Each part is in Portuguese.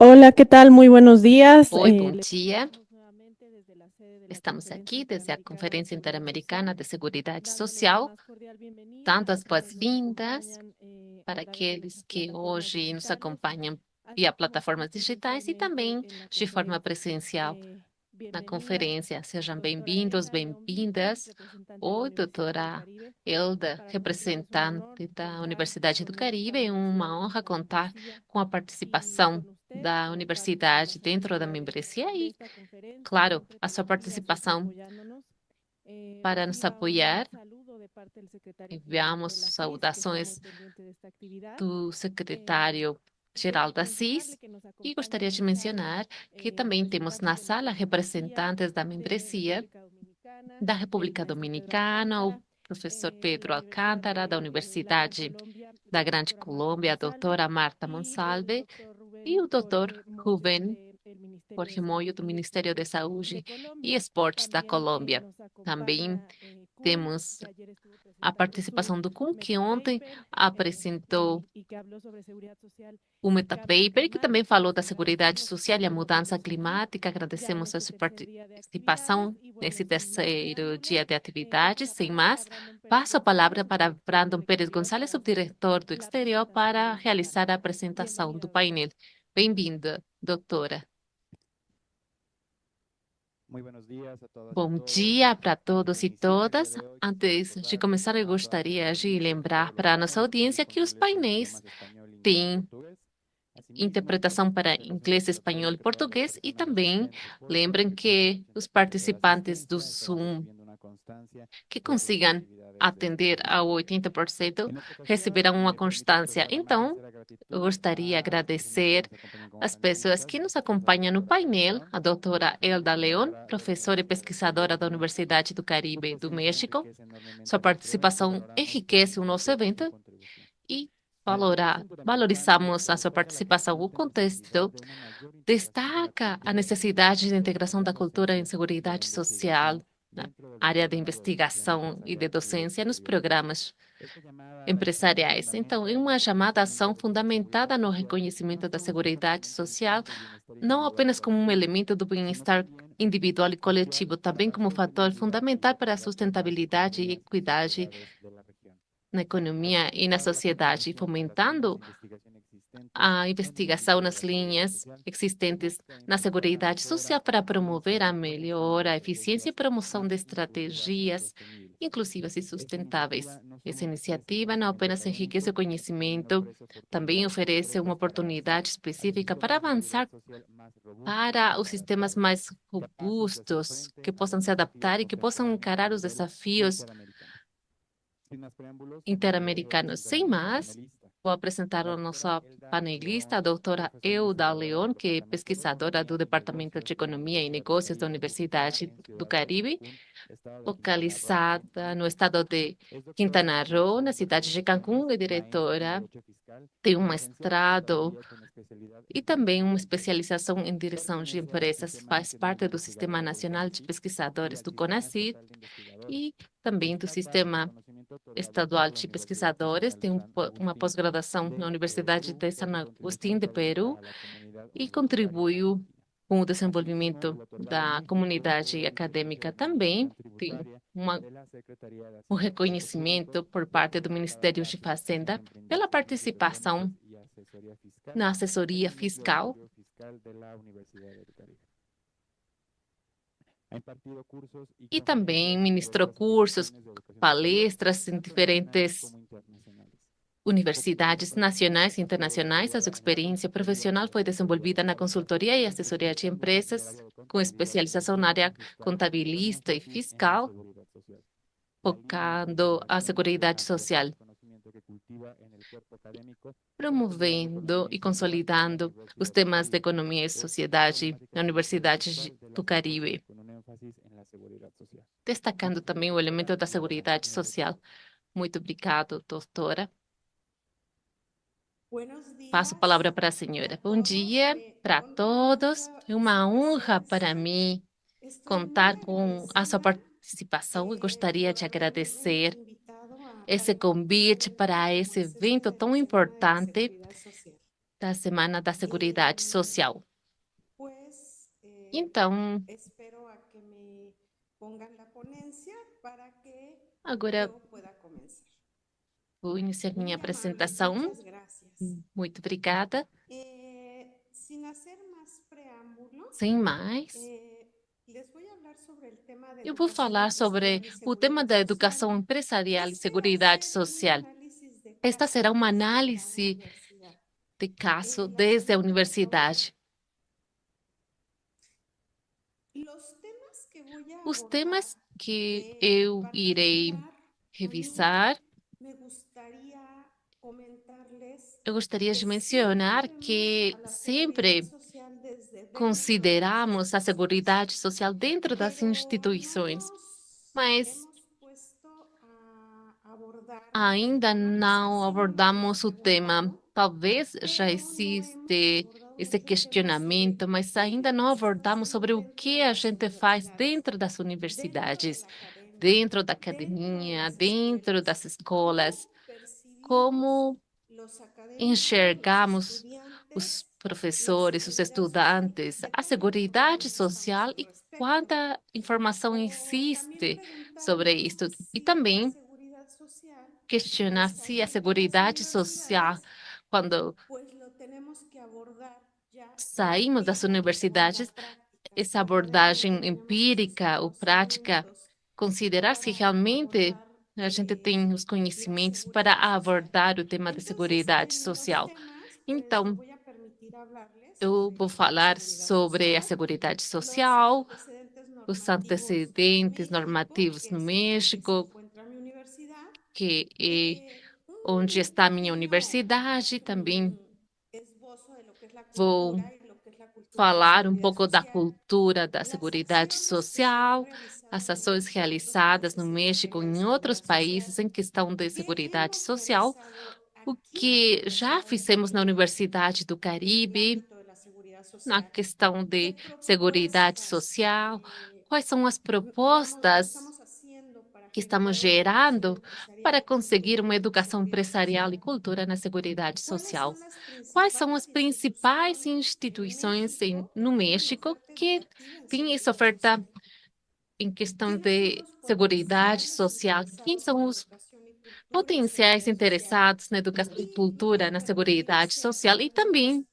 Hola, ¿qué tal? Muy buenos días. Oi, bom Les dia. saludamos nuevamente desde la sede de la Estamos Conferencia aqui desde a Interamericana de Conferência Seguridad Interamericana Social, de Seguridade dándoles la Social, más cordial bienvenida dando a as quienes nos boas-vindas acompañan a para través de aqueles las que plataformas hoje nos digitales, acompanham via así como plataformas digitais e presencialmente também en la de forma conferencia. presencial na Bienvenida, conferência. Sejam doctora bem-vindos, Elda León Vilches, bem-vindas. representante de la Oi, Universidad del doutora Caribe. Elda, Para nosotros es un honor representante da contar Universidade do con esta Caribe. É uma universidad en honra nuestra contar membresía com a y participação con usted da como parte de universidade las dentro da autoridades membresia de e, esta conferencia, claro, siempre a sua siempre participação apoyándonos. para nos Reciba un apoiar. saludo de parte del secretario general Enviamos de la CIS, que está muy saudações pendiente de esta actividad. do Eh, secretário-geral da Mencionarle CIS que nos e acompaña gostaria en la de sala mencionar que também temos representantes na de nuestra sala membresía representantes da de membresia República Dominicana, da el República maestro Pedro Dominicana, o Alcántara, professor de la Pedro Universidad Alcântara, da de la Gran Universidade Colombia, da la Grande doctora Marta Colômbia, a Monsalve, doutora Marta y del Monsalve, doctor e Rubén o doutor Jorge Moyo Ruben del Ministerio de Jorge Salud Moyo, do y Ministério da Deportes de Saúde e Colombia. Esportes da También Colômbia. nos Também acompaña CUN, temos que ayer estuvo a presentando su participação do CUM, que meta ontem paper apresentou y que habló sobre seguridad social o y cambio Metapaper, que também climático. falou Les da seguridade agradecemos que social e a estén mudança nuevamente aquí, climática. ya en Agradecemos a este sua tercer día de actividades. participação Y nesse bueno, sin más terceiro preámbulos, dia de paso atividades. la Sem palabra a mais, Brandon Pérez passo a palavra González, para subdirector Brandon del Pérez exterior, Gonçalves, para hacer subdiretor do la exterior, para presentación del realizar a panel. apresentação do Bienvenida, doctora. painel. Bem-vinda, doutora. Muy buenos días a todas y Bom todos. dia para Antes de todos e iniciar el día todas. de hoy, quisiera Antes de recordarles que começar, eu como todas las gostaria de conferencias, lembrar todos los para a nossa paneles están audiência que os disponibles en painéis idiomas español, inglés y têm portugués. Asimismo, interpretação para se les inglês, invito a espanhol todos e que todas las português, e personas também asistentes, por favor, lembrem que cumplan que el os 80% de participantes do asistencia estarán Zoom recibiendo una constancia que de sus consigam actividades de atender hoy. ao 80% En esta ocasión, receberão uma me permito constância. expresar la más Então, sincera eu gratitud gostaria de a las personas que agradecer nos acompañan como as pessoas panelistas, que en nos este caso a la acompanham no doctora Elda painel, León, a doutora Elda Leon, profesora de la professora e Universidad del Caribe pesquisadora de da México. Universidade do Su Caribe do presencia México. enriquece enormemente Sua nuestro evento y participação valoramos enriquece o nosso su evento contribución. e La Conferencia Interamericana valorizamos a sua destaca la participação. O creciente necesidad contexto de una mayor integración de la destaca a cultura en necessidade de seguridad integração da social, cultura em docencia y la seguridade social investigación na dentro del área de sector privado y investigação e de empresarial y docência nos exteriores. programas Esta llamada a la acción se empresariais. Então, em fundamenta en uma el chamada ação reconocimiento de que la seguridad fundamentada no social reconhecimento no da solo es un seguridade factor social, indispensable del bienestar não individual y apenas como um colectivo, elemento do sino bem-estar también un individual factor e crucial coletivo, para também la como fator sostenibilidad y la fundamental para a igualdad de las sustentabilidade e economías y equidade sociedades de la región. na Así economia e na impulsar la sociedade, continuación de las líneas fomentando de investigación existentes a en el investigação ámbito de nas la seguridad linhas social. existentes Busca na impulsar la Seguridade Social mejora, para impulsa promover a el reconocimiento de melhora, a eficiência e estrategias promoção de más inclusivas y estratégias sostenibles. inclusivas e Esta sustentáveis. iniciativa no solo Essa enriquece el iniciativa não conocimiento apenas enriquece o académico, sino que también conhecimento, ofrece também oportunidades oferece uma concretas para avanzar oportunidade hacia específica para sistemas de seguridad avançar social más robustos, para os sistemas adaptables, mais capaces de hacer robustos, que frente a los possam se desafíos adaptar e que possam contemporáneos a encarar os nivel desafios interamericano. Sin más preámbulos, permítame interamericano. Sem presentar a nuestra mais, panelista, vou apresentar la a doctora nossa Elda panelista, a León, doutora profesora Euda investigadora del Leon, que é Departamento de pesquisadora do Economía y Departamento de Negocios de la Economia e Universidad del Negócios da Caribe, ubicada Universidade en do Ciudad Caribe, Cancún, estado de Quintana Roo, localizada no México. estado de Es doctora en Quintana Roo, na Administración de cidade de Recursos Cancún, Humanos, é maestra en diretora, Derecho Fiscal tem y um licenciada en mestrado Contaduría con especialidad e en Derecho também uma Financiero. especialização em direção de Pertenece al empresas. Sistema Faz Nacional de parte do Sistema Investigadores del Nacional de CONACYT y Pesquisadores al do Sistema CONACYT Estatal de Investigadores. e também do Está bajo el Sistema reconocimiento otorgado estadual por la de Universidad pesquisadores, Nacional de tem San uma Agustín pós-graduação na de Universidade Perú de por San su Agustín contribución de académica Peru a la comunidad e universitaria contribuiu argentina. com o Asimismo, desenvolvimento el otorgado en da México comunidade por el Servicio acadêmica de também. Administración Tem Tributaria uma, de la Secretaría de um Hacienda y Crédito Público, reconhecimento por parte do representada Ministério de PATI en Fazenda pela emprendimientos de participação trámites y asesoría fiscal na en assessoria el Núcleo de fiscal Estudios Fiscal de la Universidad del Caribe. Ha impartido cursos y e também conferencias en ministrou diversas cursos, instituciones de educación superior, palestras em tanto nacionales diferentes como internacionales. Su universidades experiencia nacionais e ha sido internacionais. A sua evaluada en la experiência consultoría de profissional foi relaciones desenvolvida na laborales, consultoria e assessoria de especializándose en el empresas, área de com contabilidad y especialização na área planificación fiscal, con contabilista e énfasis en la fiscal, seguridad social. La línea de focando a investigación de Seguridade ampliación Social, del conocimiento que cultiva en el cuerpo académico con los temas de promovendo economía y e sociedad en la consolidando os Universidad del temas de Caribe. economia e Esta sociedade problemática na financiera y Universidade fiscal de do las empresas Caribe, con un énfasis en la seguridad social. destacando também o elemento Doctora da Elda, Seguridade le Social. escucho. Muito obrigado, doutora. Buenos Passo a días palavra para a a senhora. Bom todos. dia Me para honra todos. mucho É uma su honra para presencia. mim Estoy muy contar com a sua agradecida participação e gostaria por de haberme agradecer invitado a esse convite participar para como esse es este evento de la tão Semana de importante Seguridad Social. da Semana da Seguridade Social. pues Então, espero a que me pongan la ponencia para que agora yo pueda comenzar. vou iniciar minha Muy amable, apresentação. muchas gracias. Muito obrigada. Sin hacer más preámbulo, Sem mais, les voy a hablar sobre el tema de eu vou educación falar sobre empresarial y o tema da seguridad educação social. empresarial e Este va a seguridade ser un social. análisis de Esta caso será uma desde la análise universidad. de caso Las desde a preguntas son universidade. los temas que voy a Os abordar. temas que eu Para irei empezar, revisar, me gustaría comentarles eu gostaria de que mencionar siempre que vemos a la sempre seguridad social desde dentro de consideramos a las seguridade social dentro das pero no instituições, nos mas hemos puesto a abordar ainda temas que não sí lo hemos abordamos o tema. regulado, Talvez já pero no hemos existe abordado esse otro tema questionamento, sobre mas qué ainda es lo não que se está abordamos haciendo sobre o dentro que de a las gente faz universidades, dentro das dentro de universidades, la academia, dentro da dentro de academia, las dentro escuelas. das escolas, ¿Cómo percibimos como los académicos, los enxergamos os estudiantes, la professores, os seguridad social, estudantes, de a toda la seguridade información que social estamos al e respecto? quanta informação O también existe sobre preguntarnos isto. E si la também seguridad social, questionar al se a salir de las seguridade social, universidades, quando pues lo tenemos que abordar ya saímos das empíricamente, universidades, en la práctica, essa o abordagem realmente tenemos esos empírica ou prática, conocimientos considerar se para realmente abordar a gente tem os la conhecimentos para seguridad social. abordar o tema da Entonces, seguridade en los social. temas, pues me Então, voy a permitir hablarles eu sobre vou la falar seguridad sobre a social, seguridade los social, antecedentes os normativos en antecedentes México, normativos que no es en donde se México, encuentra mi universidad, que é onde un está a minha pequeño universidade. Também esbozo de lo que es la vou cultura y lo que es la cultura de la falar um seguridad pouco da social, cultura da las seguridade acciones que se han social, as realizado en ações México y otros realizadas no países en México e materia de em outros seguridad social, países em questão de qué seguridade hemos social, realizado o aquí que en já nuestra fizemos na universidad Universidade do en el Caribe, ámbito de la seguridad na social, questão qué de seguridade propuestas social, quais são as vamos, propostas estamos haciendo para que estamos generar una educación gerando para empresarial y conseguir uma cultural en la educação seguridad empresarial e social. cultura na seguridade ¿Cuáles social. son las Quais são as principales principais instituciones en instituições México no que tienen México oferta que educativa en têm essa seguridad oferta social? em questão ¿Quiénes son de los seguridade potenciales social? Quem interesados são en os educación y cultura en potenciais seguridad social? interessados na educação e Y me voy cultura a na permitir seguridade hacer social? E algunas também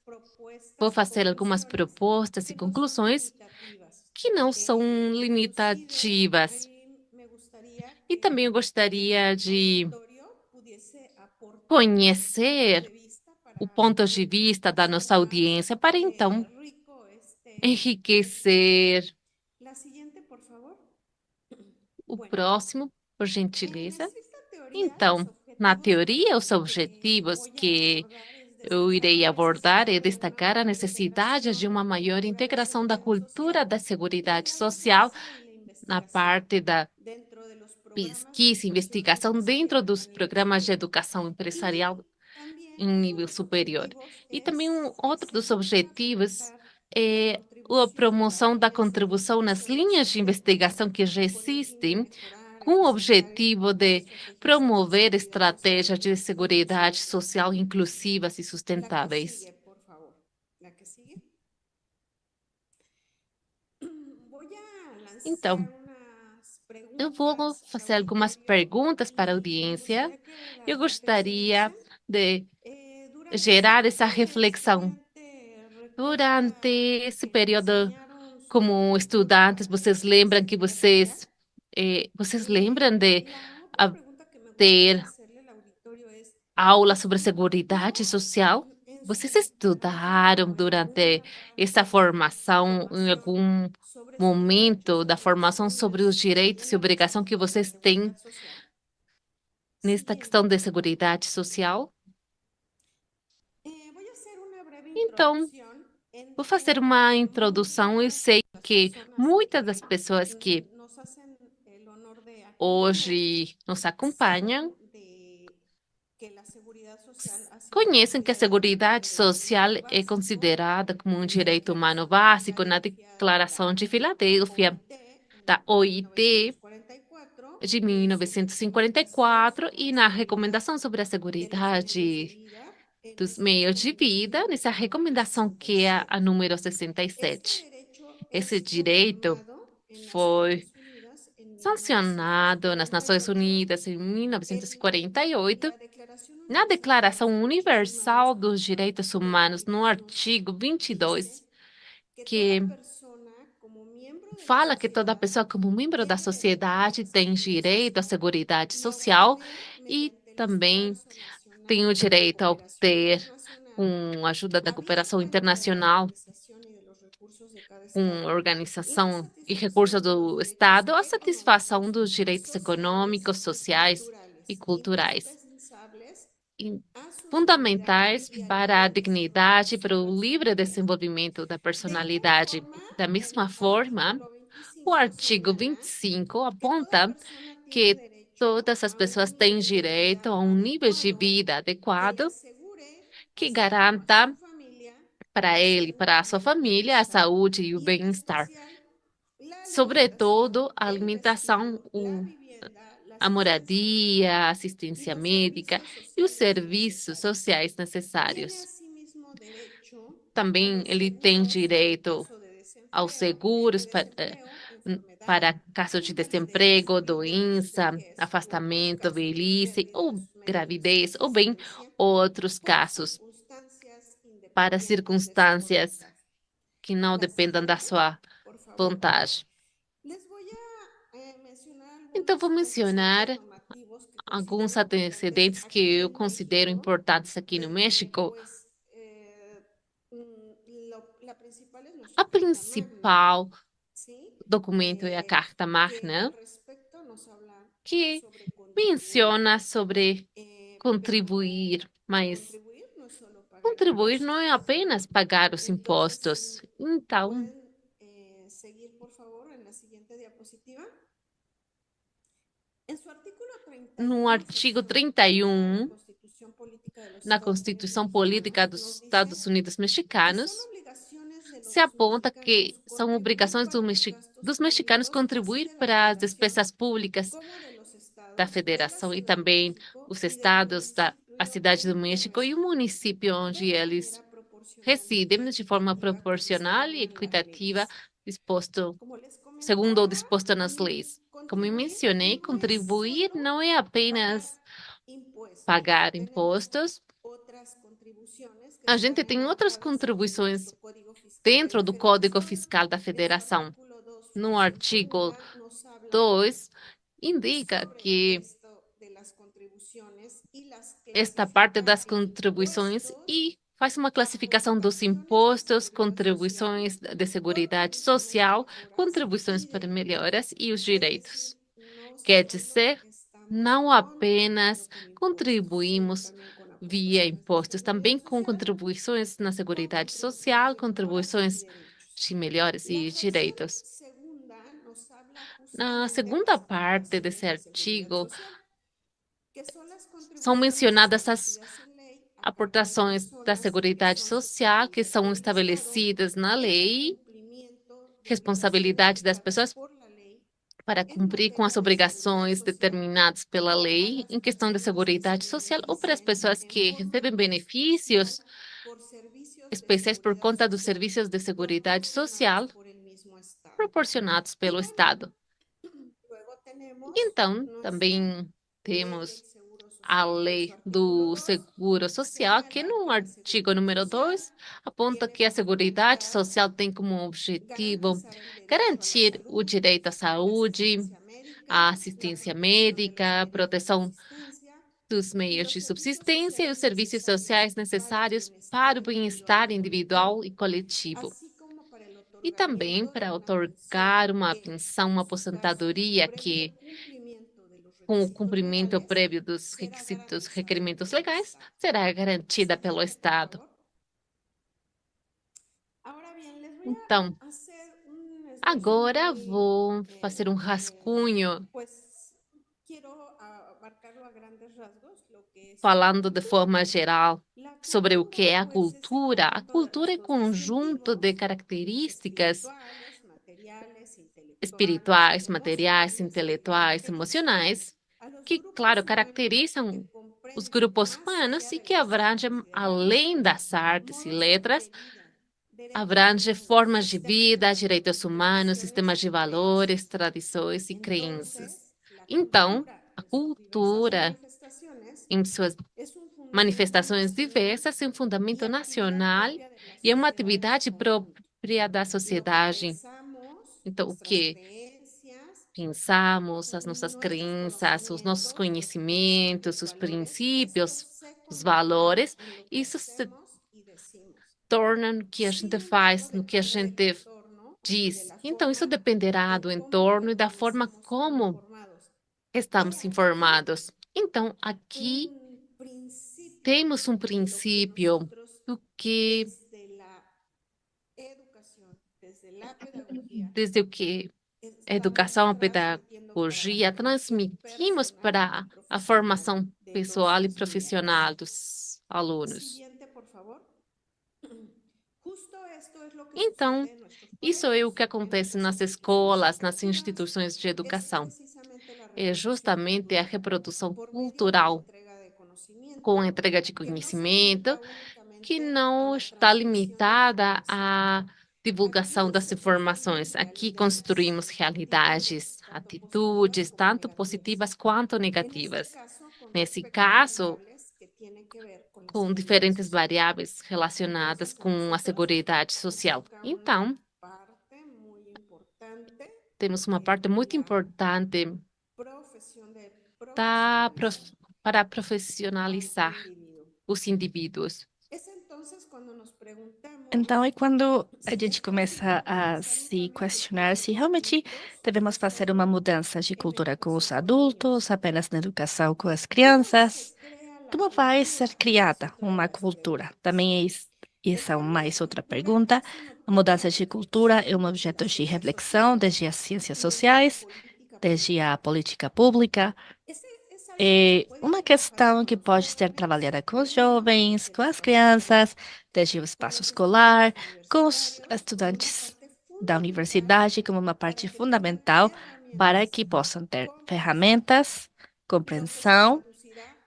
vou propuestas y fazer algumas conclusiones propostas e que no son conclusões limitativas. que não são Inclusive, limitativas. me gustaría E também eu que gostaria el de auditorio pudiese aportar su punto conhecer de vista o para ponto de poder vista da hacer nossa más audiência, para então rico este tema. enriquecer. La siguiente, por favor. O Bueno, próximo, por en gentileza. estricta teoría, los Então, na objetivos teoria, os que objetivos voy a que abordar es eu destacar irei la abordar necesidad é de una destacar a mayor necessidade de integración uma de la maior cultura de la integração da seguridad cultura social da en seguridade la social docencia y la na investigación parte da dentro de los programas de pesquisa e educación investigação dentro empresarial a dos nivel programas de superior. educação Y empresarial también em uno de nível los superior. objetivos E também es outro dos seguir a objetivos fomentar la é a contribución a las promoção da líneas de contribuição nas investigación linhas de existentes investigação que já con el fin de existem, mejorar, com o acrecentar y objetivo promover de estrategias de promover seguridad social estratégias de inclusivas y seguridade social sustentables. inclusivas e La que sustentáveis. sigue, por favor. La que sigue. Voy a Então, lanzar unas eu vou preguntas al fazer algumas auditorio perguntas para a y me audiência. gustaría que Eu las gostaria reflexionasen de durante su gerar essa etapa de reflexão. estudiante. Durante ¿Recuerdan esse que le período, enseñaron sobre como cultura estudantes, para vocês prevenir lembram que seguridad social? vocês lembram de La otra a- pregunta que me gustaría ter hacerle al auditorio es, aula sobre seguridade ¿hubo social? en Vocês su carrera estudaram o en alguna durante essa etapa de formação, em formación algum sobre sus momento derechos da o sus formação sobre os deberes direitos en e la obrigação que cuestión de la vocês têm seguridad social? nesta questão Siguiente. de seguridade social? Voy a hacer una breve Então, introducción. vou fazer Entiendo uma que introdução. Eu muchas sei de las que personas muitas das que pessoas que nos hacen el honor de acompañarnos hoje nos acompanham saben de que la seguridad social ha sido conhecem que a considerada como un seguridade derecho social humano é básico considerada como um en la direito humano Declaración de básico na Filadelfia de Declaração de la Filadélfia OIT da en OIT 1944 de y en sus recomendaciones 1954 sobre e la na seguridad recomendação sobre a de los medios de seguridade vida dos meios de vida, nessa recomendação que é a número 67. Esse direito foi sancionado nas Nações Unidas em 1948, na Declaração Universal dos Direitos Humanos, no artigo 22, que fala que toda pessoa, como membro da sociedade, tem direito à seguridade social e também tem o direito a obter uma ajuda da cooperação internacional, com organização e recursos do Estado, a satisfação dos direitos econômicos, sociais e culturais, e fundamentais para a dignidade e para o livre desenvolvimento da personalidade. Da mesma forma, o artigo 25 aponta que todas as pessoas têm direito a um nível de vida adequado que garanta para ele, para a sua família, a saúde e o bem-estar. Sobretudo, a alimentação, a moradia, a assistência médica e os serviços sociais necessários. Também ele tem direito aos seguros para caso de desemprego, doença, afastamento, velhice ou gravidez, ou bem outros casos para circunstâncias que não dependam da sua vontade. Então, vou mencionar alguns antecedentes que eu considero importantes aqui no México. A principal documento é a Carta Magna, que menciona sobre contribuir, mas contribuir não é apenas pagar os impostos. Então, no artigo 31, na Constituição Política dos Estados Unidos Mexicanos, se aponta que são obrigações dos mexicanos contribuir para as despesas públicas da federação e também os estados, a cidade do México e o município onde eles residem de forma proporcional e equitativa, segundo o disposto nas leis. Como eu mencionei, contribuir não é apenas pagar impostos. A gente tem outras contribuições dentro do Código Fiscal da Federação. No artigo 2, indica que esta parte das contribuições e faz uma classificação dos impostos, contribuições de seguridade social, contribuições para melhoras e os direitos. Quer dizer, não apenas contribuímos via impostos, também com contribuições na seguridade social, contribuições de melhores e direitos. Na segunda parte desse artigo, são mencionadas as aportações da Seguridade Social que são estabelecidas na lei, responsabilidade das pessoas para cumprir com as obrigações determinadas pela lei em questão de seguridade social ou para as pessoas que recebem benefícios especiais por conta dos serviços de seguridade social proporcionados pelo Estado. Então, também temos a lei do seguro social, que no artigo número 2 aponta que a seguridade social tem como objetivo garantir o direito à saúde, à assistência médica, a proteção dos meios de subsistência e os serviços sociais necessários para o bem-estar individual e coletivo. E também para otorgar uma pensão, uma aposentadoria que, com o cumprimento prévio dos requisitos, requerimentos legais, será garantida pelo Estado. Então, agora vou fazer um rascunho falando de forma geral sobre o que é a cultura. A cultura é conjunto de características espirituais, materiais, intelectuais, emocionais, que, claro, caracterizam os grupos humanos e que abrange, além das artes e letras, abrange formas de vida, direitos humanos, sistemas de valores, tradições e crenças. Então, a cultura, em suas manifestações diversas, é um fundamento nacional e é uma atividade própria da sociedade. Então, o que pensamos, as nossas crenças, os nossos conhecimentos, os princípios, os valores, isso se torna no que a gente faz, no que a gente diz. Então, isso dependerá do entorno e da forma como estamos informados. Então, aqui temos um princípio do que, desde o que a educação, a pedagogia, transmitimos para a formação pessoal e profissional dos alunos. Então, isso é o que acontece nas escolas, nas instituições de educação. É justamente a reprodução cultural com a entrega de conhecimento que não está limitada à divulgação das informações. Aqui construímos realidades, atitudes, tanto positivas quanto negativas. Nesse caso, com diferentes variáveis relacionadas com a seguridade social. Então, temos uma parte muito importante para profissionalizar os indivíduos. Então, é quando a gente começa a se questionar se realmente devemos fazer uma mudança de cultura com os adultos, apenas na educação com as crianças. Como vai ser criada uma cultura? Também essa é mais outra pergunta. A mudança de cultura é um objeto de reflexão desde as ciências sociais, desde a política pública. É uma questão que pode ser trabalhada com os jovens, com as crianças, desde o espaço escolar, com os estudantes da universidade, como uma parte fundamental para que possam ter ferramentas, compreensão.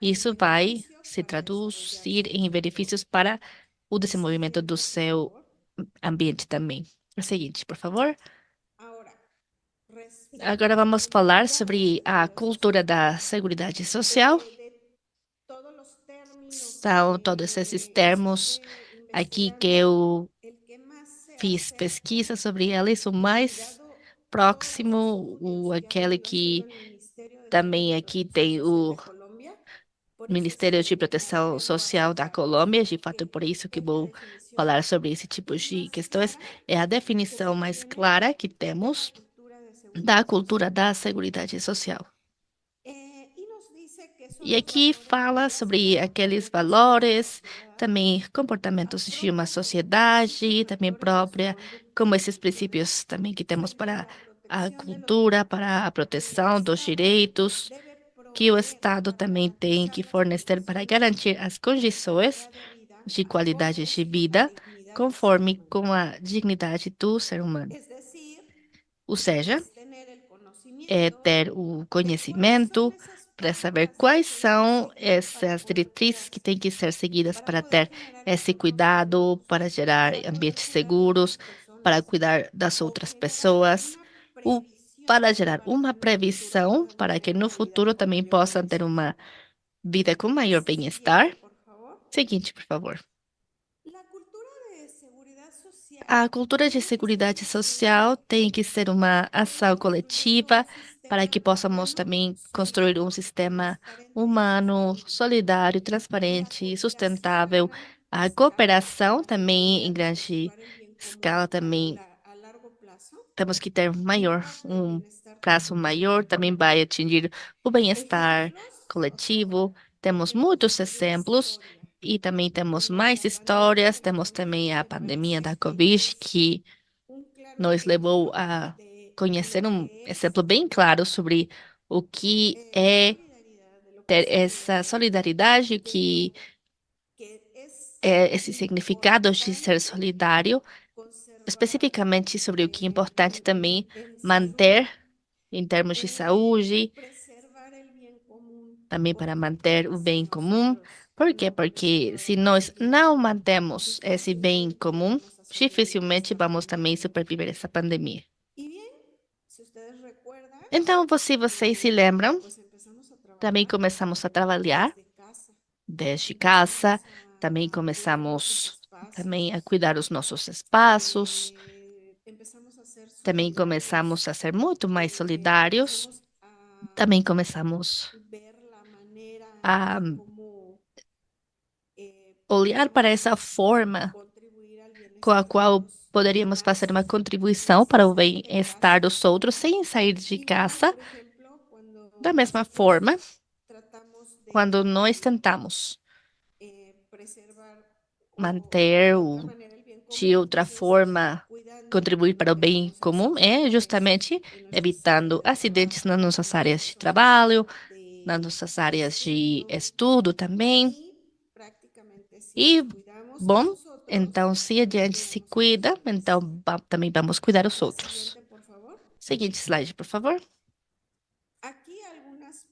Isso vai se traduzir em benefícios para o desenvolvimento do seu ambiente também. O seguinte, por favor. Agora vamos falar sobre a cultura da seguridade social. São todos esses termos aqui que eu fiz pesquisa sobre eles. O mais próximo, aquele que também aqui tem o Ministério de Proteção Social da Colômbia, de fato, por isso que vou falar sobre esse tipo de questões, é a definição mais clara que temos da cultura da seguridade social. E aqui fala sobre aqueles valores, também comportamentos de uma sociedade, também própria, como esses princípios também que temos para a cultura, para a proteção dos direitos, que o Estado também tem que fornecer para garantir as condições de qualidade de vida conforme com a dignidade do ser humano. Ou seja, é ter o conhecimento para saber quais são essas diretrizes que têm que ser seguidas para ter esse cuidado, para gerar ambientes seguros, para cuidar das outras pessoas, ou para gerar uma previsão para que no futuro também possam ter uma vida com maior bem-estar. Seguinte, por favor. A cultura de seguridade social tem que ser uma ação coletiva para que possamos também construir um sistema humano, solidário, transparente e sustentável. A cooperação também em grande escala também temos que ter um prazo maior, também vai atingir o bem-estar coletivo. Temos muitos exemplos e também temos mais histórias. Temos também a pandemia da Covid, que nos levou a conhecer um exemplo bem claro sobre o que é ter essa solidariedade, o que é esse significado de ser solidário, especificamente sobre o que é importante também manter em termos de saúde, também para manter o bem comum. Por quê? Porque se nós não mantemos esse bem comum, dificilmente vamos também sobreviver essa pandemia. Y bien, si ustedes recuerdan, Então, se vocês se lembram, pues empezamos a também trabajar começamos a trabalhar desde casa. desde casa, também Empezamos a cuidar começamos nuestros também a espacios. cuidar os nossos espaços, Empezamos a ser também solidarios. começamos a ser muito mais solidários, Empezamos a também começamos ver la manera a en cómo olhar para essa podíamos forma contribuir al com a bienestar de qual los poderíamos fazer uma demás contribuição para o sin salir de bem-estar casa. dos outros sem sair de Y bueno, casa. por ejemplo, cuando Da mesma nosotros forma, tratamos quando nós de tentamos preservar de manter otra o manera el bien de común, outra pues es forma cuidando contribuir para o lo que bem estamos comum haciendo é justamente en nuestras áreas evitando de acidentes nas trabajo, nossas en las áreas de zonas trabalho, nas de nossas áreas de estudio estudo também. y prácticamente si E, nos cuidamos a bom, nosotros, então, se a también gente se cuidamos a los cuida, então demás. também vamos cuidar os La outros. siguiente, por favor. Seguinte slide, por favor. Aquí algunas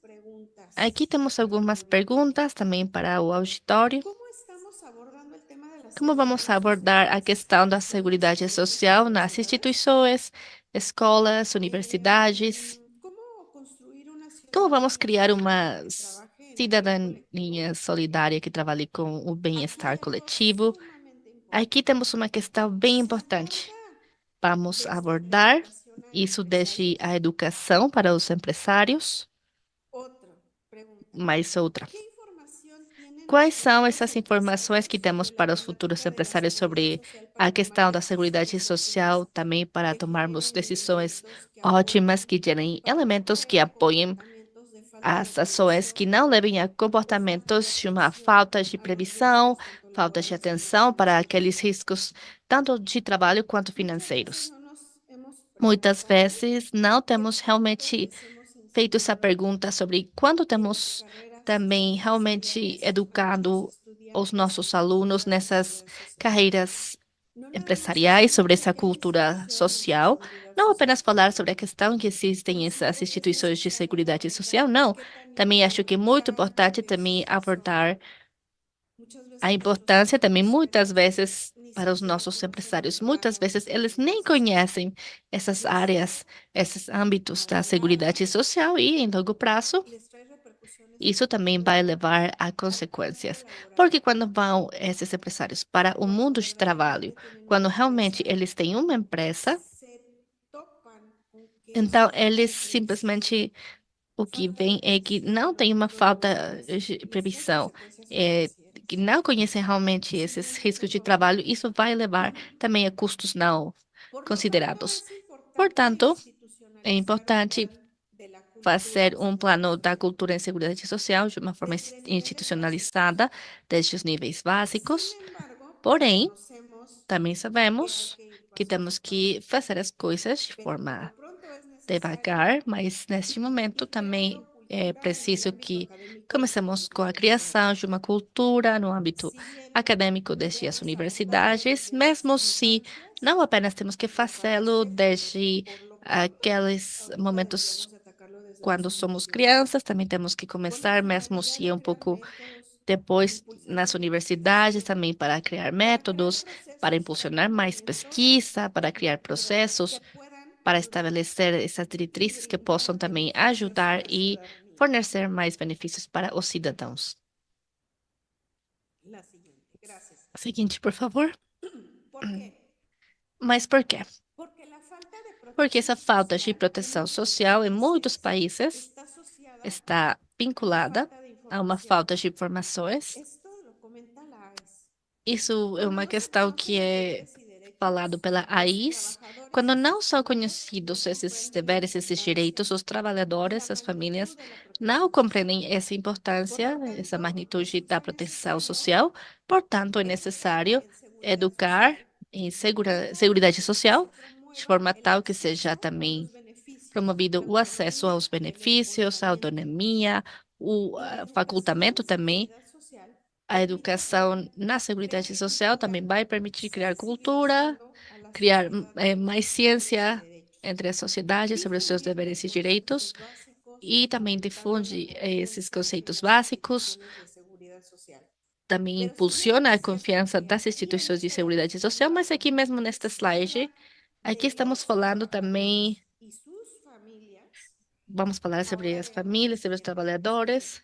Aqui preguntas temos para el algumas público. perguntas também para o auditório. ¿Cómo estamos abordando el tema de la Como vamos seguridad abordar a social questão da en las seguridade social nas universidades? instituições, escolas, universidades? ¿Cómo construir una Como vamos ciudadanía criar uma que trabaje en el bien colectivo? cidadania solidária que trabalhe com o Aquí bem-estar hay algo coletivo? sumamente Aqui importante. temos uma questão bem Se importante. aborda Vamos desde la abordar educación a isso desde empresarios. a educação para os empresários. Otra pregunta. Mais outra. ¿Qué información tienen Quais los são futuros essas informações que empresarios temos sobre la para os futuros temática de la empresários seguridad sobre social a para tomar questão da seguridade decisiones social, óptimas também para que tomarmos generen decisões elementos que ótimas apoyen que gerem para no elementos que caer en apoiem comportamientos de falta de as ações que prevención não levem a o falta de comportamentos de uma atención falta de a los previsão, riesgos tanto falta de laborales como atenção para aqueles financieros? riscos, tanto de trabalho quanto Muchas veces financeiros. no nos hemos Muitas preguntado vezes não qué temos tanto realmente ofrecemos feito essa inseguridad pergunta sobre quando en las temos carreras também realmente empresariales para los educado os estudiantes nossos en alunos materia de nessas seguridad social. carreiras No nada más es empresariais, sobre hablar de essa que hay cultura instituciones de social, seguridad não social, apenas falar sobre a questão que existem pero essas siento que es instituições de necesario seguridade social, abordar não. qué tan Também acho que é muito importante importantes também son. abordar Muchas veces a nuestros importância também, muitas empresarios vezes, ni para os siquiera nossos conocen el empresários, muitas trabajo de vezes eles seguridad nem social. conhecem essas Y eso áreas, esses âmbitos a la da larga seguridade social e, em longo prazo, les trae repercusiones isso também negativas vai levar a al campo consequências. laboral Porque quando vão esses empresários para o cuando mundo de trabalho, verdaderamente tienen quando una realmente empresa, eles têm uma empresa, se topan con que então esos eles business, simplesmente o que falta de vem é que não previsión tem uma falta productivas de y sus previsão, consecuencias é, financieras. que não conhecem realmente esses Siguiente, por riscos de favor. trabalho, isso vai levar também a custos não Por lo tanto, considerados. es importante Portanto, é institucionalizar un importante plan de la cultura fazer en um seguridad plano da social cultura em segurança social de uma forma desde niveles básicos. institucionalizada, desde os níveis Sin básicos. embargo, Porém, reconocemos também que hay sabemos que ir que paso temos por paso, que fazer as coisas de pero por forma lo pronto es necesario devagar, mas neste momento ir também creando é cultura en el preciso ámbito que académico y comecemos com a universitario. criação de uma cultura no âmbito Si bien acadêmico desde as debemos abordarlo universidades, desde las mesmo se infancias, não apenas temos que me fazê-lo parece que desde por lo pronto aqueles ahorita momentos deberíamos de atacarlo desde las quando somos universidades, crianças, também temos que con la começar, mesmo finalidad se é de um crear pouco métodos, depois nas impulsar universidades, investigación, também para criar para crear métodos, para procesos de impulsionar mais acompañamiento pesquisa, para criar que processos, puedan para ayudar estabelecer essas y diretrizes que possam brindar também beneficios a ajudar la e ciudadanía. fornecer mais benefícios para os cidadãos. La siguiente, gracias. Seguinte, por favor. ¿Por qué? Mas por quê? Porque la falta de Porque essa protección falta de social proteção en muchos social em muitos países países está asociada está a vinculada falta de a uma información. falta de informações. Esto lo comenta la AES. Isso é Cuando uma no se questão que conocen los é deberes y derechos falado pela los AIS. trabajadores Quando y não sus são familias conhecidos no esses comprenden la deveres, esses importancia direitos, os y trabalhadores, la as famílias magnitud de la não protección social. compreendem essa Por importância, lo essa tanto, magnitude es da proteção necesario social. Portanto, é educar necessário en seguridad educar social em de modo seguridade que se social, de promueva forma el tal que seja acceso a também los beneficios promovido de o acesso autonomía, aos de benefícios, à reembolsamiento. autonomia, o La educación facultamento en também. seguridad social A permite educação na crear seguridade social cultura, também vai permitir criar cultura, sensibilizando a la criar sociedad sobre mais sus deberes y ciência derechos. entre a sociedade sobre os seus Difundir deveres e los conceptos direitos, básicos e também difunde esses conceitos básicos, instituciones de seguridad social. também impulsiona a confiança das instituições de seguridade social, mas aqui mesmo nesta slide, aqui estamos falando também, Y sus familias. vamos falar sobre as famílias, sobre os trabalhadores,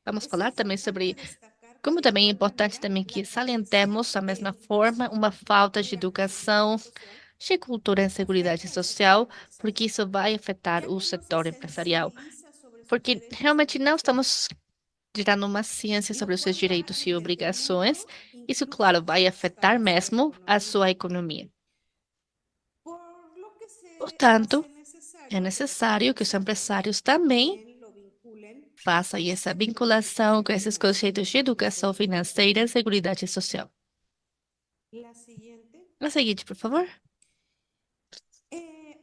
vamos Es falar também importante sobre destacar como que de também é igual importante manera também la que carencia salientemos, da de mesma forma, educación, uma falta de cultura y seguridad educação, social de cultura em seguridade afecta al sector social, porque empresarial, isso vai afetar ya o que no se setor empresarial. sensibiliza sobre sus Porque derechos y realmente não obligaciones, estamos gerando uma ciência sobre lo os seus cual va direitos en e obrigações. detrimento Isso, claro, incluso vai de su afetar capacidad mesmo a económica. sua economia. Por lo que se Portanto, hace é necesario que los necessário que os empresarios empresários também también lo vinculen façam a essa este tipo de vinculação com esses instituciones conceitos de de educação seguridad financeira e social. seguridade social. La siguiente. A seguinte, por favor.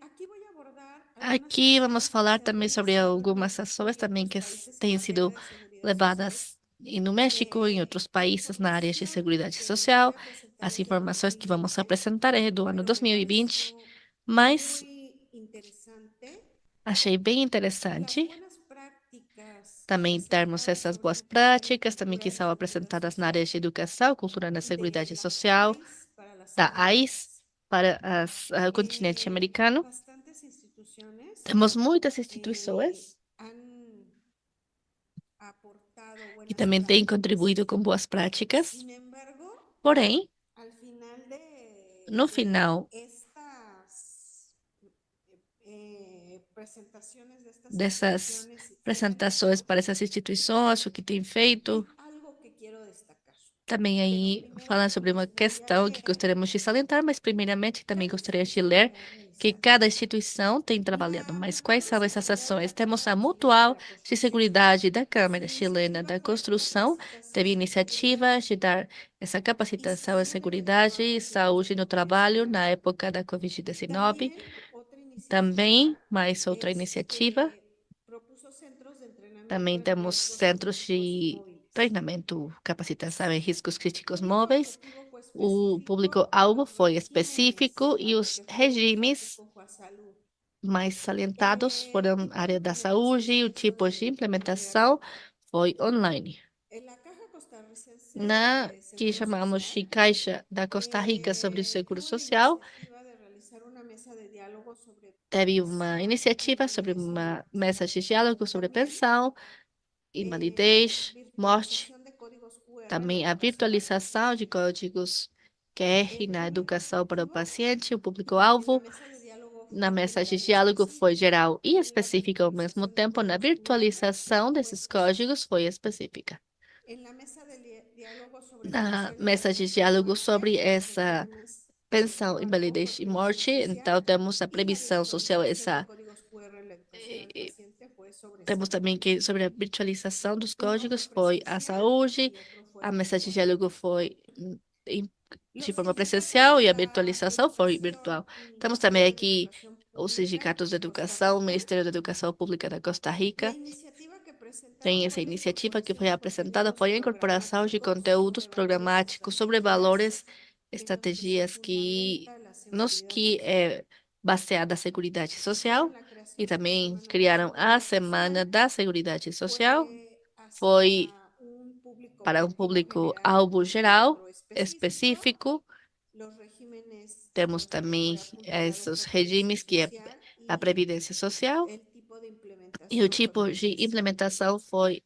Aquí voy a abordar algunas Aqui vamos acciones que falar se han também sobre realizado en algumas México ações y também otros que países en têm sido materia de seguridad social. levadas no México e em outros países na área de Información seguridade que les social. voy a presentar As es del informações que vamos 2020, apresentar é do ano pero me 2020, pareció mas muy interesante achei bem las interessante buenas prácticas também termos presentadas essas sobre boas educación y práticas, também cultura que de são seguridad apresentadas na área social de educação, cultura na de seguridade la social, AIS para las da AIS Américas. para o continente americano. Bastantes instituciones Temos muitas instituições han aportado que buenas também têm prácticas. contribuído com boas práticas, Sin embargo, porém, al final no final estas presentaciones de estas dessas instituciones que han apresentações hecho, para essas instituições, o que tem feito, hay algo que quiero destacar. também Pero aí primero falar sobre les uma voy a questão que leer. gostaríamos de salientar, mas primeiramente também Cada gostaria de institución ler lo ha que realizado. cada instituição tem trabalhado, La mas quais Mutual de são essas Seguridad de ações? la Temos a Cámara Chilena de Mutual la de Construcción. Seguridade da Su Câmara Chilena iniciativa da fue Construção, teve capacitación en iniciativa de dar essa y capacitação em salud en el seguridade trabajo e en tiempos saúde de no trabalho na COVID-19. época da Covid-19. También otra Também, iniciativa mais outra iniciativa, propuso centros de entrenamiento também en temos riesgos centros críticos de móviles. treinamento, capacitação em riscos El críticos público móveis. objetivo fue O específico y público-alvo los foi regímenes específico a e los os que fue regimes enfático fue a salud. mais salientados foram El a tipo de área da implementación saúde se e o realizó tipo de de manera implementação foi online. en la Caja Costarricense Na de que Seguro chamamos Social. de Caixa da Costa Rica sobre o seguro Tuvo la social, iniciativa de realizar una mesa de diálogo sobre teve uma pensión, iniciativa sobre invalidez y uma muerte. mesa de diálogo sobre También pensão, invalidez, morte, virtualización de códigos QR en la também a educación al virtualização de paciente. códigos QR El na público educação para o objetivo paciente, o en la público-alvo. mesa de diálogo Na fue mesa de general y diálogo foi específica geral e y en la específica ao mesmo virtualización de tempo. Na códigos QR virtualização fue desses específica. códigos foi específica. En la mesa de diálogo sobre Na pensión, mesa de invalidez y diálogo muerte, sobre los essa regímenes pensão, a lo invalidez fue e previsión morte, social então temos a y la previsão social, virtualización de essa códigos QR en la educación al eh, paciente fue sobre temos salud. também que sobre a virtualização dos Uno fue códigos foi a presencial saúde, y otro fue a mesa de virtual. diálogo foi em- de Los forma sindicatos presencial de e a la virtualização foi educación virtual. y Temos também Ministerio de aqui Educación os Pública, sindicatos de Costa educação, o Rica. Ministério da Educação Pública da Costa La Rica. iniciativa que presentaron Tem essa fue la iniciativa que foi incorporación de apresentada, contenidos foi a incorporação de programáticos conteúdos sobre valores y programáticos sobre valores, estrategias en los que se estratégias que fundamenta la nos seguridad que social. é baseada na seguridade social Hicieron la e creación de la também Semana de criaram a Seguridad Semana Social. da Seguridade Social. Fue Foi hacia un público para um objetivo general público-alvo y geral, otro específico. específico. Los regímenes a Temos los que também fue apuntalado esses fue previsión regimes que é social a y Previdência Social el tipo de e o implementación fue tipo de presencial. implementação foi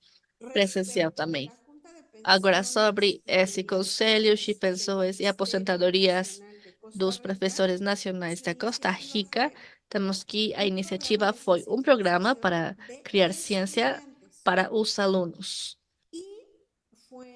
presencial Respecto de também. la Junta de Agora, Pensiones sobre esse y Conselho de Alimentos del Pensões e Magisterio Aposentadorias Nacional de Costa dos Rica, Professores Nacionais su da Costa iniciativa Rica, fue temos que a un programa iniciativa de foi um programa sensibilización para de criar ciência estudiantes para os alunos. y fue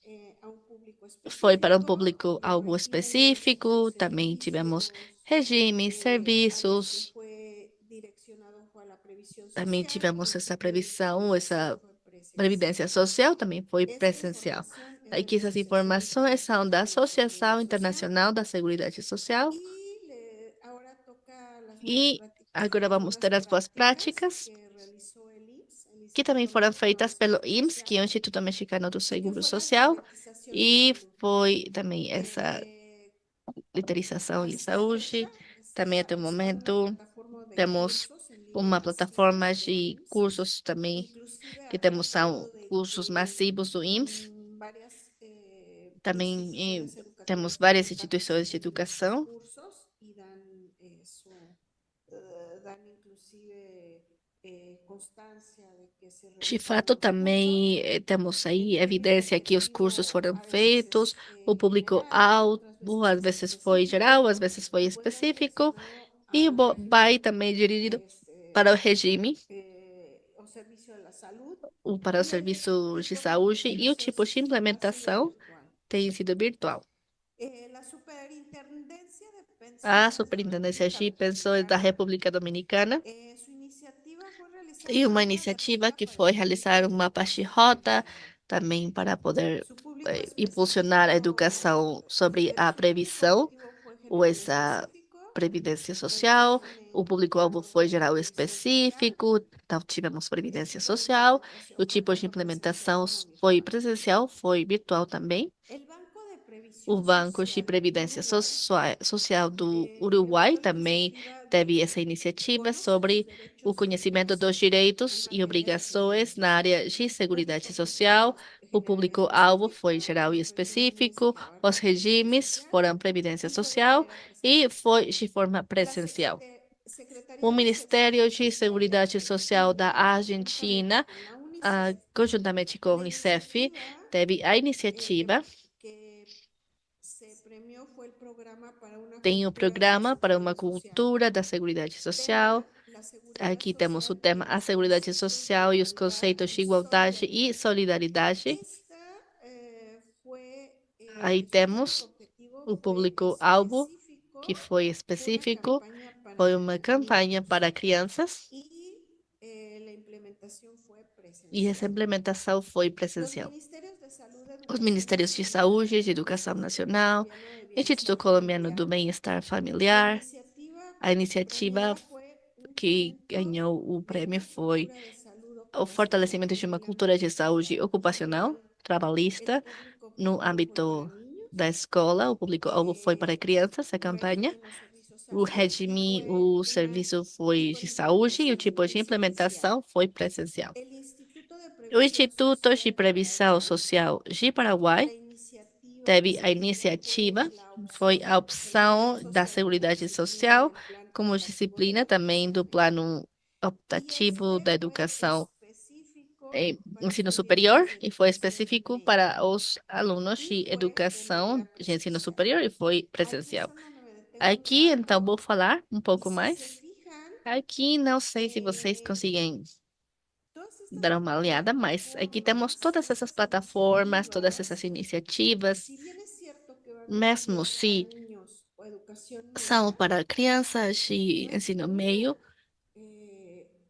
E a un público foi para um específico público de algo regímenes y específico, também tivemos servicios regimes, a los que serviços, fue direccionado fue a la previsión também social y tivemos el essa tipo de previsão, implementación essa fue presencial. Previdência Social também foi Esta presencial. información es de Aqui la essas Asociación informações são da Internacional de la Seguridad Associação Social Internacional da Seguridade Social. y ahora toca las buenas E agora vamos ter as boas práticas, que realizó el IMSS, el que também Instituto foram Mexicano de feitas pelo Seguro IMSS, que é o Social, Instituto Mexicano do y que Seguro fue la Social, alfabetización en e salud. foi também essa literização em Hasta la fecha, saúde. Também até o está una momento plataforma de temos cursos en uma plataforma de IMSS, cursos também, inclusive que a tal temos são grado de cursos que massivos do IMSS. varias Também instituciones temos educativas várias también instituições de participan en estos educação. cursos y dan dan inclusive constancia de que se De realizaron fato, los cursos. também temos aí evidência que os cursos Objetivo foram a veces feitos, es o general, público-alvo, otras veces às es vezes foi geral, às específico, vezes foi pues va específico, direccionado e al vai régimen também dirigido para o este, regime, o servicio de la salud para o y serviço el de programa saúde, e o pues tipo de ha sido implementação virtual. tem sido virtual. La Superintendencia de A Pensiones de la Superintendência República de Pensões da Dominicana, República Dominicana su iniciativa fue realizar e una uma hoja de iniciativa ruta que para el foi realizar um fomento mapa de de la rota previsión. também para poder Su público impulsionar a específico, educação sobre a su público previsão objetivo fue ou general essa específico, previdência el social. O régimen público-alvo aplicado foi por geral Previsión Social, específico, então tivemos el previdência tipo de social. O implementación fue tipo de tanto presencial implementação como foi virtual. presencial, foi virtual também. El Banco de O Previsión Banco de Social del Previdência Uruguay Social do llevó Uruguai la também iniciativa teve de essa iniciativa Conoce tus sobre o derechos y conhecimento dos obligaciones direitos en e materia de obrigações seguridad na área social. de El público seguridade social. objetivo O general público-alvo foi específico, geral e los regímenes específico, que os abarcan previsión regimes social foram previdência y fue de social manera e presencial. foi de forma La presencial. O Secretaría de Ministério Seguridad de Social de Seguridade Social da Argentina, conjuntamente Argentina, con la UNICEF, conjuntamente com a la Unicef, iniciativa teve a iniciativa. que se premió fue el programa para una Tem o cultura de la programa para uma seguridad social. cultura da Seguridade Social. Tema, la seguridad Aqui temos o social y tema a los Seguridade conceptos de Social e os igualdad conceitos y de igualdade e solidaridad. solidariedade. Esta fue Aí su público temos objetivo o fue público-alvo, que específico, foi fue una específico, campaña foi para uma campanha niños para crianças y la implementação foi e essa presencial. implementação foi Los presencial. ministerios de Salud, Os Educación Ministérios de Nacional, Saúde, de Educação Instituto Nacional, Colombiano de Instituto Bienestar Colombiano Familiar, do Bem-Estar la Familiar, a iniciativa premiada fue un que fomento ganhou o de prêmio una foi cultura de salud o ocupacional fortalecimento de en uma el cultura ámbito de saúde escolar. ocupacional, El trabalhista, público no objetivo fue para âmbito niños. da escola. O público-alvo foi para crianças, a campanha. Régimen o servicio O salud y regime, fue o una serviço foi tipo de de saúde e o implementación tipo de presencial. implementação foi presencial. El Instituto de O Previsión Instituto de Social de Previsão Paraguay, Social de la Paraguai iniciativa que teve se a destacó iniciativa, es la foi a opción Seguridad opção da Social como Seguridade disciplina Social del Plan como Optativo de la disciplina também do Educación plano y optativo da fue educação específico em para ensino superior estudiantes de e foi educación específico media para os alunos y de fue de educação manera de ensino presencial. superior e foi Aquí es presencial. en donde me detengo un Aqui, então, rato vou falar um y pouco si se mais. fijan, Aqui, não sei se vocês conseguem todas estas dar uma olhada, mas aqui temos plataformas, todas essas estas plataformas, todas essas iniciativas, iniciativas, si bien es cierto que van mesmo dirigidas a se niños o educación são media, para crianças de no hay ensino una meio,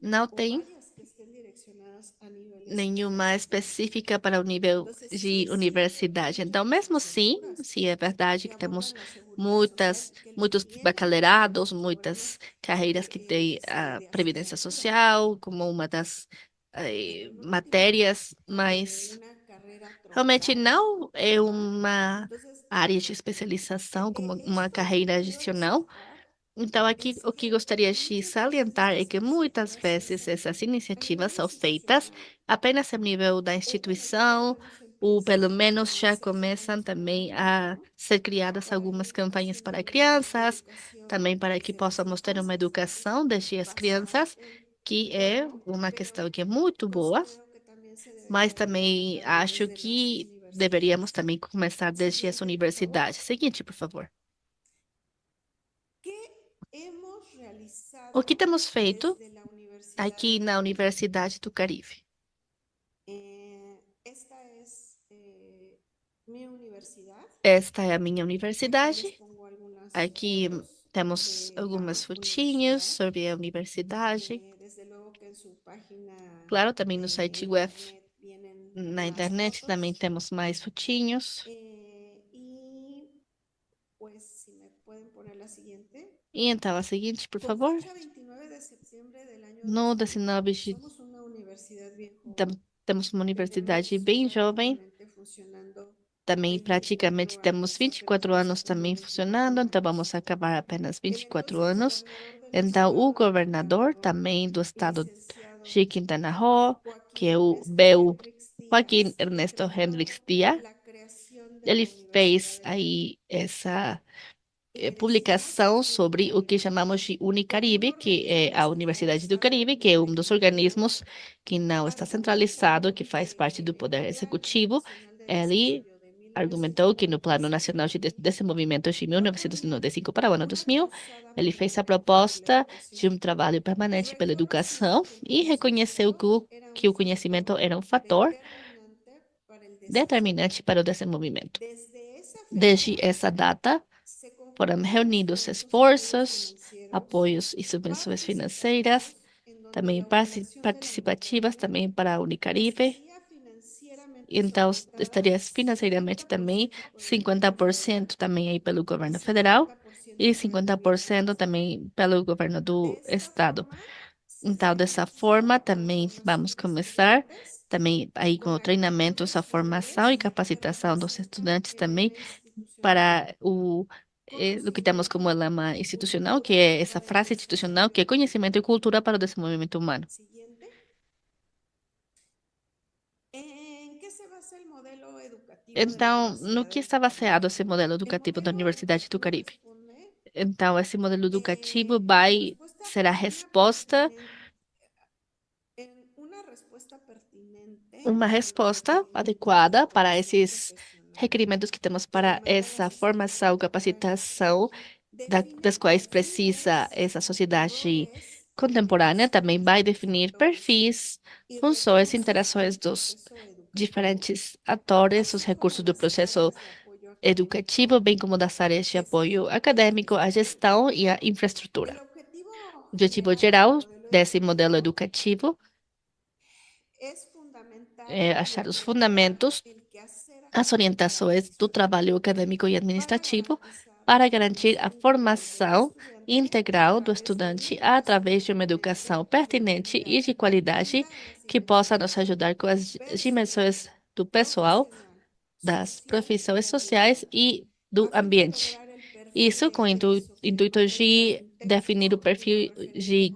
não o tem varias que estén direccionadas a nivel nenhuma universitario. específica para o nível Entonces, sí de es cierto que hay universidade. Então, muchas mesmo assim, licenciaturas se é verdade que que temos abordan la seguridad social y que muitos tienen bacharelados, protocolos buenos muitas carreiras que têm de a seguridad previdência social, social como uma das pero no tienen matérias, mas una carrera realmente troncal, não é ¿verdad? uma Entonces, área de especialização, como uma esto lo que carreira quiero adicional. destacar Então, aqui es o que que gostaria de muchas veces salientar é estas que muitas iniciativas se vezes hacen essas a nivel iniciativas são feitas institucional apenas a nível da o bueno, ya instituição, podemos ou pelo empezar menos a já hacer começam algunos também a movimientos ser criadas para que algumas campanhas para haciendo una crianças, educación também para que desde las possamos ter uma infancias, educação desde as basada crianças, en que lo é bueno, uma pero questão que é muito pues boa, creo que también se mas debería de também trabajar acho desde las que deveríamos universidades. também começar desde as Siguiente, por favor. universidades. Seguinte, por favor. ¿Qué hemos O que realizado temos feito desde la Universidad aqui del na Caribe? Universidade do Caribe? Esta es mi universidad. Esta é a minha Aquí les universidade. pongo algunas Aqui fotos temos de algumas la fotinhos universidad. sobre a universidade. Desde luego que en su página Claro, também no de site web, internet vienen na más internet também fotos. temos mais fotinhos. Y pues si me pueden poner la siguiente. E então, a seguinte, por Con favor. fecha 29 de septiembre del año No 2000, 19 de somos una universidad bien joven. temos uma universidade Tenemos bem jovem. prácticamente funcionando Também 24 praticamente temos años, 24 apenas vamos a anos também cumplir 24 funcionando, então años. vamos acabar apenas El 24 entonces anos. gobernador de Então, o governador também do estado de Quintana Roo, que é o meu Joaquim Ernesto Hendrix Díaz, ele fez aí essa publicação sobre o que chamamos de Unicaribe, que é a Universidade do Caribe, que é um dos organismos que não está centralizado, que faz parte do Poder Executivo. Ele argumentou que no Plano Nacional de Desenvolvimento de 1995 para o ano 2000, ele fez a proposta de um trabalho permanente pela educação e reconheceu que o conhecimento era um fator determinante para o desenvolvimento. Desde essa data, foram reunidos esforços, apoios e subvenções financeiras, também participativas também para a Unicaribe. Então, estaria financeiramente também 50% também aí pelo governo federal e 50% também pelo governo do estado. Então, dessa forma, também vamos começar também aí com o treinamento, a formação e capacitação dos estudantes também para o que temos como lema institucional, que é essa frase institucional, que é conhecimento e cultura para o desenvolvimento humano. Então, no que está baseado esse modelo educativo da Universidade do Caribe? Então, esse modelo educativo vai ser a resposta, uma resposta adequada para esses requerimentos que temos para essa formação, capacitação das quais precisa essa sociedade contemporânea, também vai definir perfis, funções e interações dos diferentes atores, os recursos do processo educativo, bem como das áreas de apoio acadêmico, a gestão e a infraestrutura. O objetivo geral desse modelo educativo é achar os fundamentos, as orientações do trabalho acadêmico e administrativo para garantir a formação integral do estudante através de uma educação pertinente e de qualidade que possa nos ajudar com as dimensões do pessoal, das profissões sociais e do ambiente. Isso com o intuito de definir o perfil de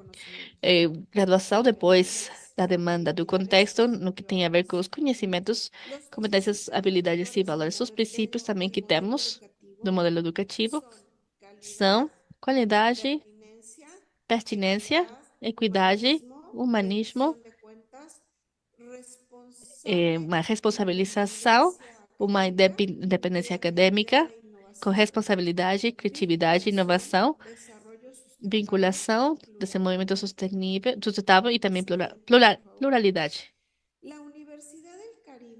graduação depois da demanda do contexto, no que tem a ver com os conhecimentos, competências, habilidades e valores. Os princípios também que temos do modelo educativo são qualidade, pertinência, equidade, humanismo, uma responsabilização, uma independência acadêmica, com responsabilidade, criatividade, inovação, vinculação, desenvolvimento sustentável e também pluralidade.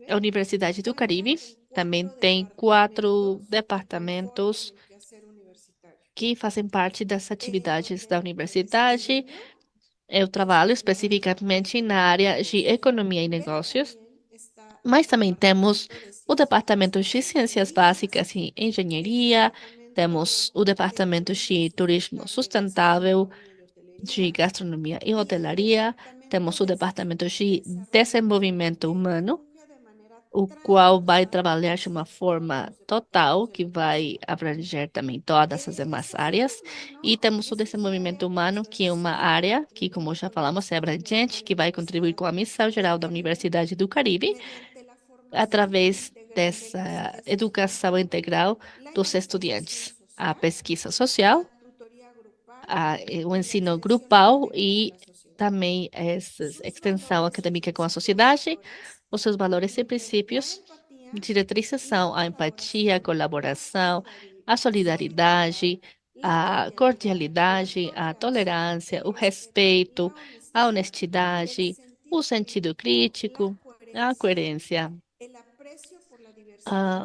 A Universidade do Caribe também tem 4 departamentos que fazem parte das atividades da universidade. Eu trabalho especificamente na área de economia e negócios, mas também temos o departamento de ciências básicas e engenharia, temos o departamento de turismo sustentável, de gastronomia e hotelaria, temos o departamento de desenvolvimento humano, o qual vai trabalhar de uma forma total, que vai abranger também todas as demais áreas. E temos o desenvolvimento humano, que é uma área que, como já falamos, é abrangente, que vai contribuir com a missão geral da Universidade do Caribe, através dessa educação integral dos estudantes, a pesquisa social, o ensino grupal e também essa extensão acadêmica com a sociedade. Os seus valores e princípios diretrizes são a empatia, a colaboração, a solidariedade, a cordialidade, a tolerância, o respeito, a honestidade, o sentido crítico, a coerência,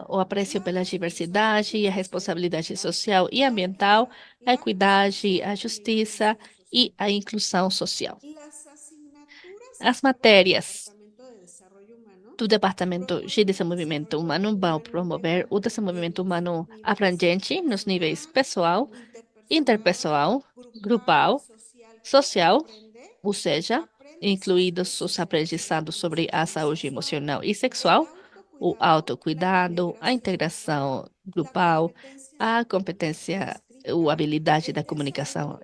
o apreço pela diversidade e a responsabilidade social e ambiental, a equidade, a justiça e a inclusão social. As matérias do Departamento de Desenvolvimento Humano vão promover o desenvolvimento humano abrangente nos níveis pessoal, interpessoal, grupal, social, ou seja, incluídos os aprendizados sobre a saúde emocional e sexual, o autocuidado, a integração grupal, a competência ou habilidade da comunicação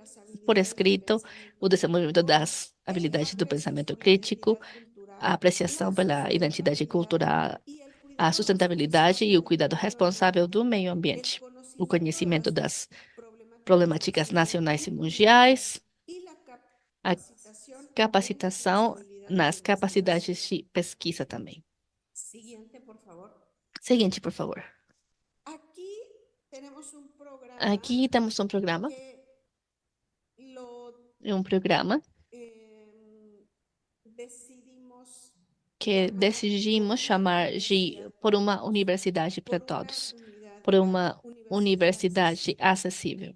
por escrito o desenvolvimento das habilidades do pensamento crítico, a apreciação pela identidade cultural, a sustentabilidade e o cuidado responsável do meio ambiente, o conhecimento das problemáticas nacionais e mundiais, a capacitação nas capacidades de pesquisa também. Seguinte, por favor. Aqui temos um programa que decidimos chamar de Por uma Universidade para Todos, por uma universidade acessível.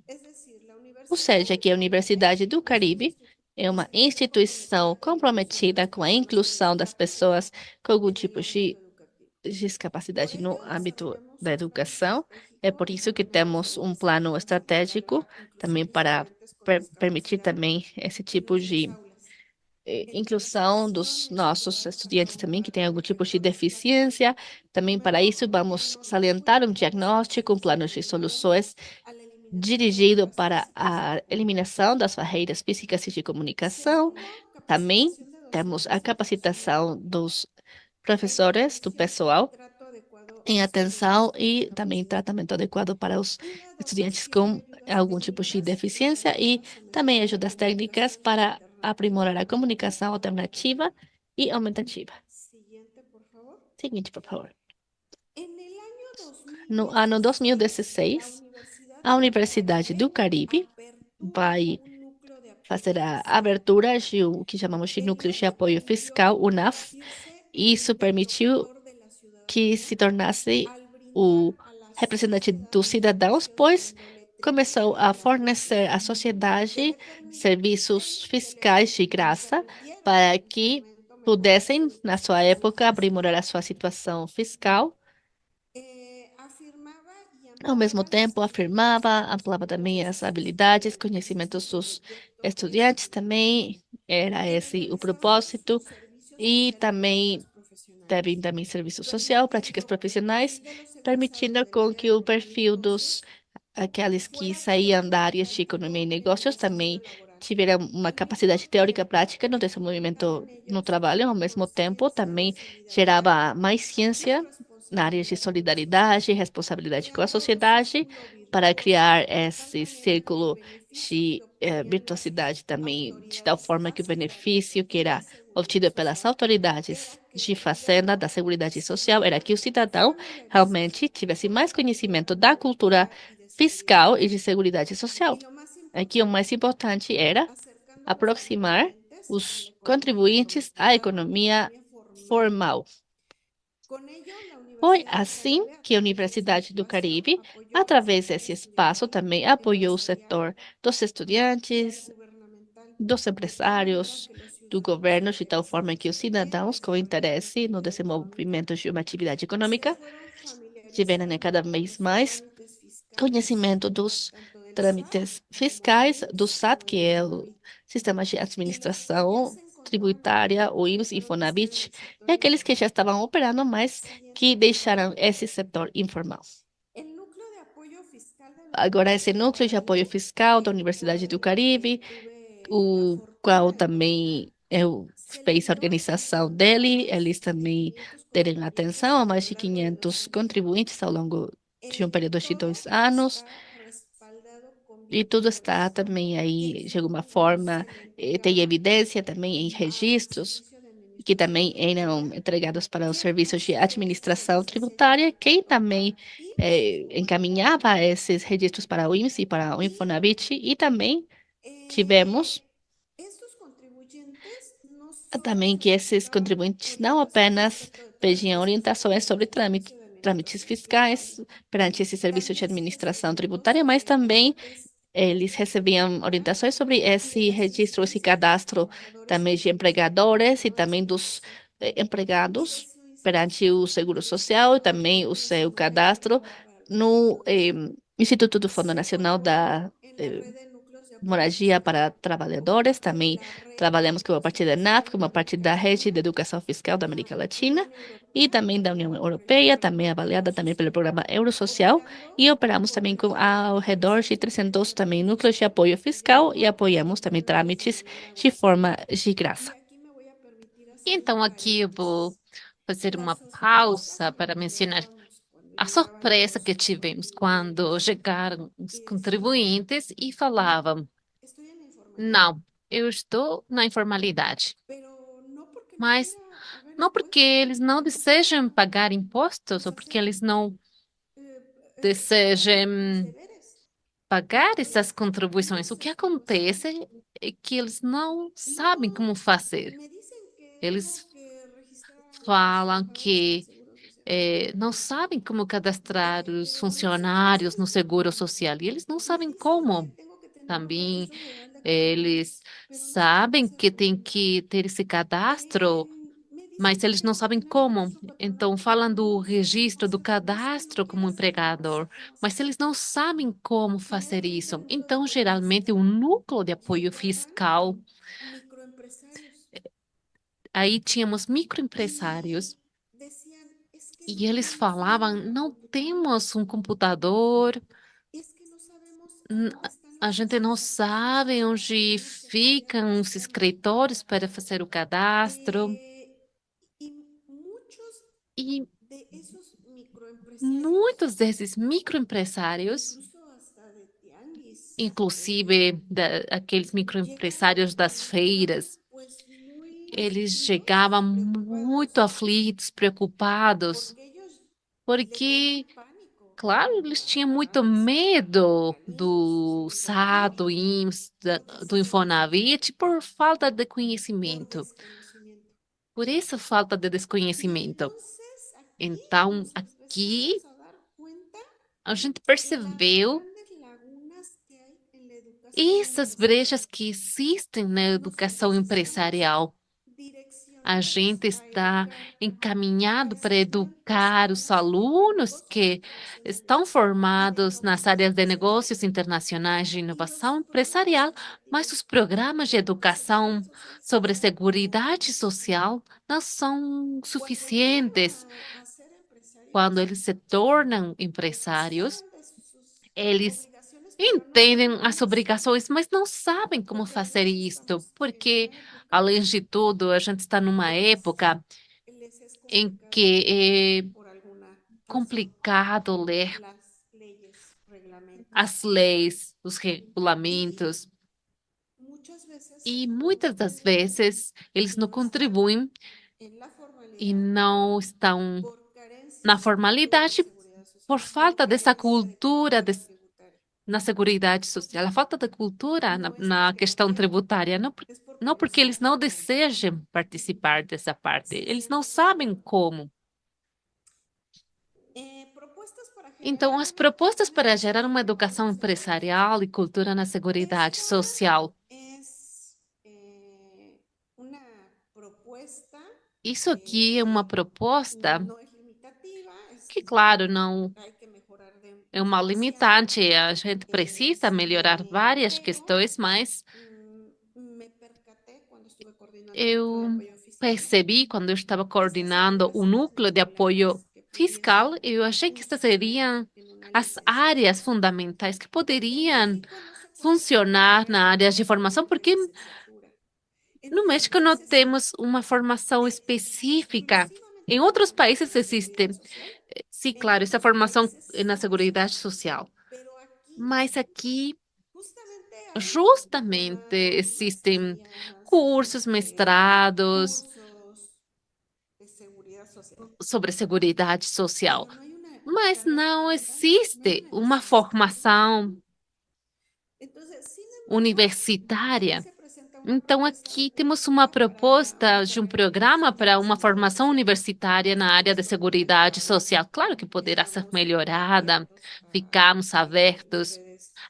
Ou seja, que a Universidade do Caribe é uma instituição comprometida com a inclusão das pessoas com algum tipo de discapacidade no âmbito da educação. É por isso que temos um plano estratégico também para permitir também esse tipo de inclusão dos nossos estudantes também que têm algum tipo de deficiência. Também para isso vamos salientar um diagnóstico, um plano de soluções dirigido para a eliminação das barreiras físicas e de comunicação. Também temos a capacitação dos professores, do pessoal, em atenção e também tratamento adequado para os estudantes com algum tipo de deficiência e também ajudas técnicas para aprimorar a comunicação alternativa e aumentativa. Seguinte, por favor. No ano 2016, a Universidade do Caribe vai fazer a abertura de o que chamamos de Núcleo de Apoio Fiscal, UNAF. Isso permitiu que se tornasse o representante dos cidadãos, pois começou a fornecer à sociedade serviços fiscais de graça para que pudessem, na sua época, aprimorar a sua situação fiscal. Ao mesmo tempo, ampliava também as habilidades, conhecimentos dos estudantes, também era esse o propósito, e também teve também serviço social, práticas profissionais, permitindo com que o perfil dos aqueles que saíam da área de economia e negócios também tiveram uma capacidade teórica prática no desenvolvimento no trabalho, ao mesmo tempo também gerava mais ciência na área de solidariedade e responsabilidade com a sociedade para criar esse círculo de virtuosidade também, de tal forma que o benefício que era obtido pelas autoridades de fazenda, da Seguridade Social, era que o cidadão realmente tivesse mais conhecimento da cultura fiscal e de seguridade social. Aqui o mais importante era aproximar os contribuintes à economia formal. Foi assim que a Universidade do Caribe, através desse espaço, também apoiou o setor dos estudantes, dos empresários, do governo, de tal forma que os cidadãos com interesse no desenvolvimento de uma atividade econômica tiveram cada vez mais conhecimento dos trâmites fiscais do SAT, que é o Sistema de Administração Tributária, o INSS e Infonavit, e aqueles que já estavam operando, mas que deixaram esse setor informal. Agora, esse núcleo de apoio fiscal da Universidade do Caribe, o qual também eu fiz a organização dele, eles também deram atenção a mais de 500 contribuintes ao longo de um período de 2 anos, e tudo está também aí, de alguma forma, tem evidência também em registros, que também eram entregados para os serviços de administração tributária, quem também encaminhava esses registros para o INSS e para o Infonavit, e também tivemos também que esses contribuintes não apenas pediam orientações sobre trâmites fiscais perante esse serviço de administração tributária, mas também eles recebiam orientações sobre esse registro, esse cadastro também de empregadores e também dos empregados perante o Seguro Social e também o seu cadastro no Instituto do Fundo Nacional moradia para trabalhadores. Também trabalhamos como parte da NAF, como parte da rede de educação fiscal da América Latina e também da União Europeia, também avaliada também pelo programa Eurosocial, e operamos também com ao redor de 300 também núcleos de apoio fiscal e apoiamos também trâmites de forma de graça. Então, aqui eu vou fazer uma pausa para mencionar a surpresa que tivemos quando chegaram os contribuintes e falavam: não, eu estou na informalidade. Mas não porque eles não desejam pagar impostos ou porque eles não desejam pagar essas contribuições. O que acontece é que eles não sabem como fazer. Eles falam que não sabem como cadastrar os funcionários no Seguro Social e eles não sabem como. Também eles sabem que tem que ter esse cadastro, mas eles não sabem como. Então, falam do registro, do cadastro como empregador, mas eles não sabem como fazer isso. Então, geralmente, um núcleo de apoio fiscal, aí tínhamos microempresários, e eles falavam: não temos um computador, n- a gente não sabe onde ficam os escritórios para fazer o cadastro. E muitos desses microempresários, inclusive aqueles microempresários das feiras, eles chegavam muito aflitos, preocupados, porque, claro, eles tinham muito medo do SAT, do INSS, do Infonavit, por falta de conhecimento, por essa falta de desconhecimento. Então, aqui a gente percebeu essas brechas que existem na educação empresarial. A gente está encaminhado para educar os alunos que estão formados nas áreas de negócios internacionais de inovação empresarial, mas os programas de educação sobre seguridade social não são suficientes. Quando eles se tornam empresários, eles entendem as obrigações, mas não sabem como fazer isto, porque, além de tudo, a gente está numa época em que é complicado ler as leis, os regulamentos, e muitas das vezes eles não contribuem e não estão na formalidade por falta dessa cultura na seguridade social, a falta de cultura na questão tributária, não porque eles não desejam participar dessa parte, eles não sabem como. Então, as propostas para gerar uma educação empresarial e cultura na seguridade social, isso aqui é uma proposta que, claro, não é uma limitante, a gente precisa melhorar várias questões, mas eu percebi quando eu estava coordenando o núcleo de apoio fiscal, eu achei que estas seriam as áreas fundamentais que poderiam funcionar na área de formação, porque no México não temos uma formação específica. Em outros países existe, sim, claro, essa formação na Seguridade Social. Mas aqui, justamente, existem cursos, mestrados sobre seguridade social, mas não existe uma formação universitária. Então, aqui temos uma proposta de um programa para uma formação universitária na área de seguridade social. Claro que poderá ser melhorada, ficamos abertos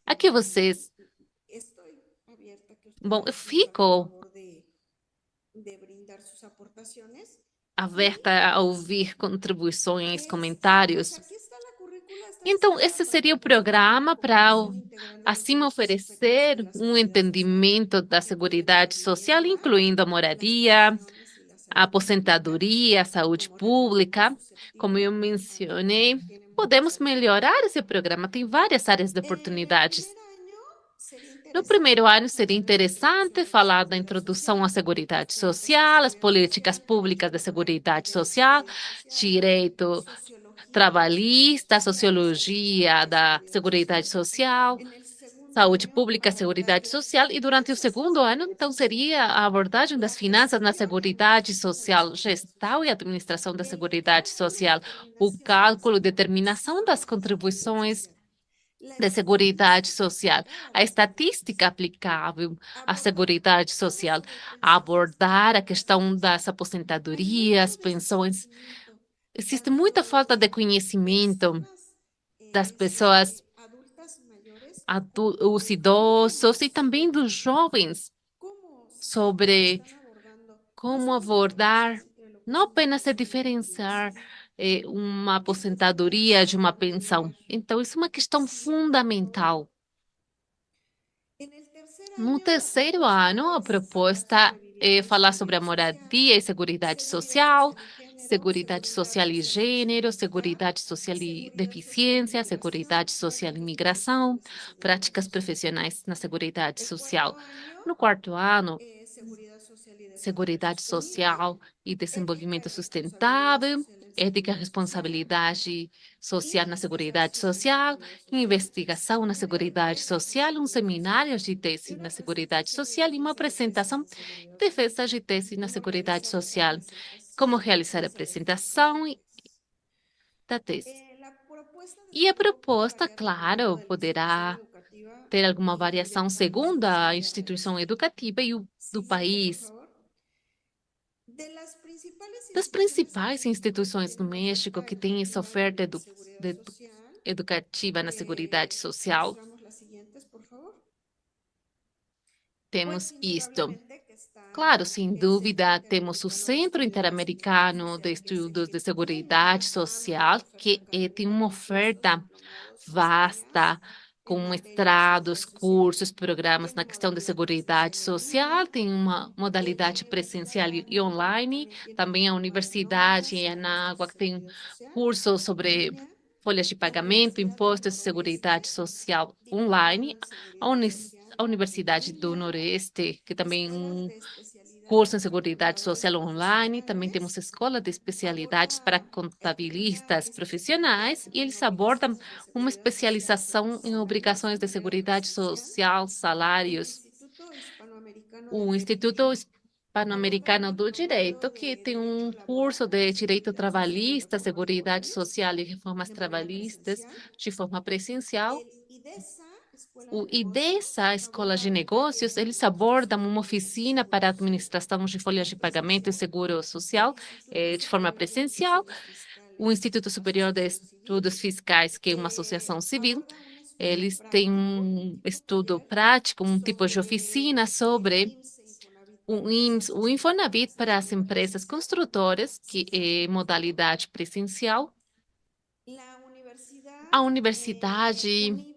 a que vocês. Bom, eu fico aberta a ouvir contribuições, comentários. Então, esse seria o programa para, assim, oferecer um entendimento da Seguridade Social, incluindo a moradia, a aposentadoria, a saúde pública. Como eu mencionei, podemos melhorar esse programa, tem várias áreas de oportunidades. No primeiro ano, seria interessante falar da introdução à Seguridade Social, as políticas públicas de Seguridade Social, direito trabalhista, sociologia da Seguridade Social, saúde pública, Seguridade Social, e durante o segundo ano, então, seria a abordagem das finanças na Seguridade Social, gestão e administração da Seguridade Social, o cálculo e determinação das contribuições de Seguridade Social, a estatística aplicável à Seguridade Social, a abordar a questão das aposentadorias, pensões. Existe muita falta de conhecimento das pessoas, os idosos e também dos jovens sobre como abordar, não apenas se diferenciar uma aposentadoria de uma pensão. Então, isso é uma questão fundamental. No terceiro ano, a proposta é falar sobre a moradia e seguridade social e gênero, seguridade social e deficiência, seguridade social e imigração, práticas profissionais na seguridade social. No quarto ano, seguridade social e desenvolvimento sustentável, ética e responsabilidade social na seguridade social, investigação na seguridade social, um seminário de tese na seguridade social e uma apresentação de defesa de tese na seguridade social. Como realizar a apresentação da tese. E a proposta, claro, poderá ter alguma variação segundo a instituição educativa e do país. Das principais instituições no México que têm essa oferta educativa na Seguridade Social, temos isto. Claro, sem dúvida, temos o Centro Interamericano de Estudos de Seguridade Social, que tem uma oferta vasta, com mestrados, cursos, programas na questão de seguridade social, tem uma modalidade presencial e online, também a Universidade em Anáhuac tem cursos sobre folhas de pagamento, impostos e seguridade social online, a Universidade do Noroeste, que também curso em Seguridade Social online, também temos escola de especialidades para contabilistas profissionais e eles abordam uma especialização em obrigações de Seguridade Social, salários. O Instituto Hispano-Americano do Direito, que tem um curso de Direito Trabalhista, Seguridade Social e Reformas Trabalhistas de forma presencial. O IDESA, a Escola de Negócios, eles abordam uma oficina para administração de folhas de pagamento e seguro social de forma presencial. O Instituto Superior de Estudos Fiscais, que é uma associação civil, eles têm um estudo prático, um tipo de oficina sobre o IMSS, o Infonavit para as empresas construtoras, que é modalidade presencial. A Universidade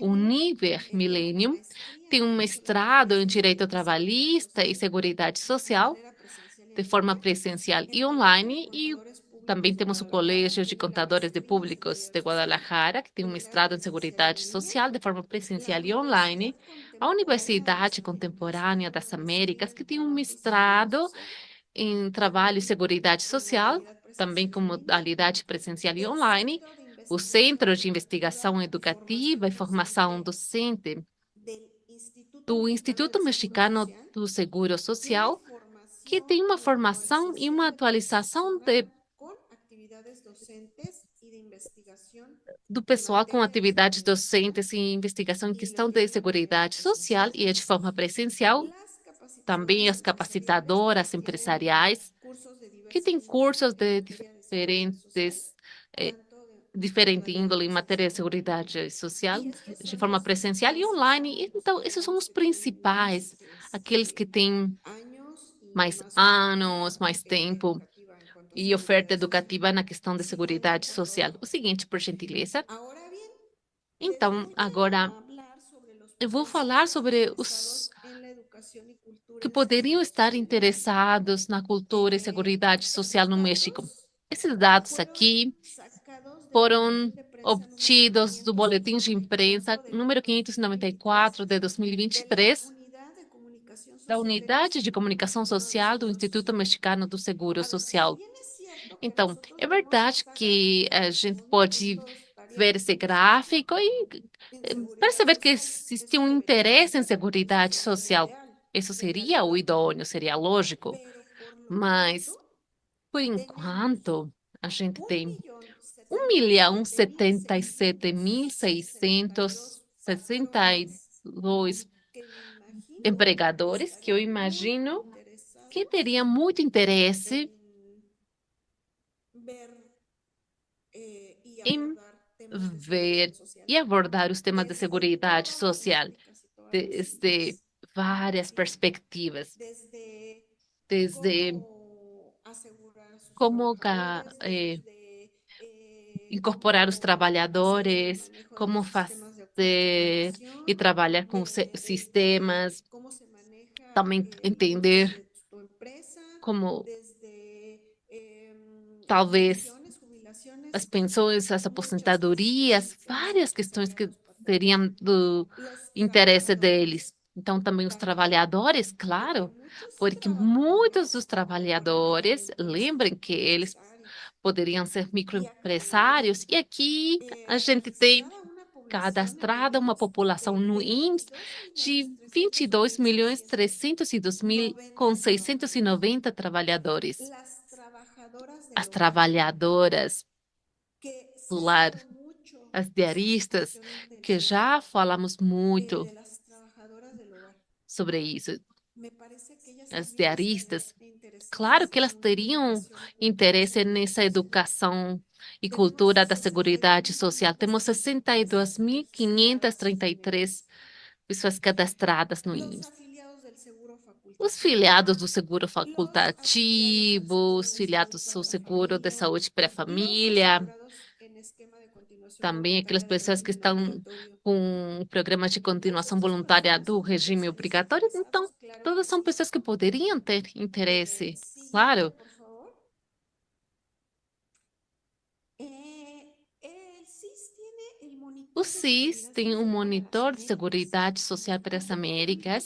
Univer Millennium tem um mestrado em Direito Trabalhista e Seguridade Social, de forma presencial e online, e também temos o Colégio de Contadores de Públicos de Guadalajara, que tem um mestrado em Seguridade Social, de forma presencial e online, a Universidade Contemporânea das Américas, que tem um mestrado em Trabalho e Seguridade Social, também com modalidade presencial e online, o Centro de Investigação Educativa e Formação Docente do Instituto Mexicano do Seguro Social, que tem uma formação e uma atualização do pessoal com atividades docentes e investigação em questão de seguridade social e é de forma presencial. Também as capacitadoras empresariais, que têm cursos de diferente índole em matéria de seguridade social, de forma presencial e online. Então, esses são os principais, aqueles que têm mais anos, mais tempo e oferta educativa na questão de seguridade social. O seguinte, por gentileza. Ahora bien, Então, agora eu vou falar sobre os que poderiam estar interessados na cultura e seguridade social no México. Esses dados aqui foram obtidos do Boletim de Imprensa número 594 de 2023, da Unidade de Comunicação Social do Instituto Mexicano do Seguro Social. Então, é verdade que a gente pode ver esse gráfico e perceber que existe um interesse em seguridade social. Isso seria o idôneo, seria lógico. Mas, por enquanto, a gente tem 1.077.662 empregadores que eu imagino que teriam muito interesse em ver e abordar os temas de seguridade social desde várias perspectivas, desde como incorporar os trabalhadores, como fazer e trabalhar com sistemas, também entender como talvez as pensões, as aposentadorias, várias questões que seriam do interesse deles. Então, também os trabalhadores, claro, porque muitos dos trabalhadores, lembrem que eles poderiam ser microempresários, e aqui a gente tem cadastrada uma população no INSS de 22.302.690 trabalhadores. As trabalhadoras do lar, as diaristas, que já falamos muito sobre isso. As diaristas, claro que elas teriam interesse nessa educação e cultura da seguridade social. Temos 62.533 pessoas cadastradas no INSS. Os filiados do seguro facultativo, os filiados do seguro de saúde pré-família, também aquelas pessoas que estão com programas de continuação voluntária do regime obrigatório. Então, todas são pessoas que poderiam ter interesse, claro. O SIS tem um monitor de seguridade social para as Américas.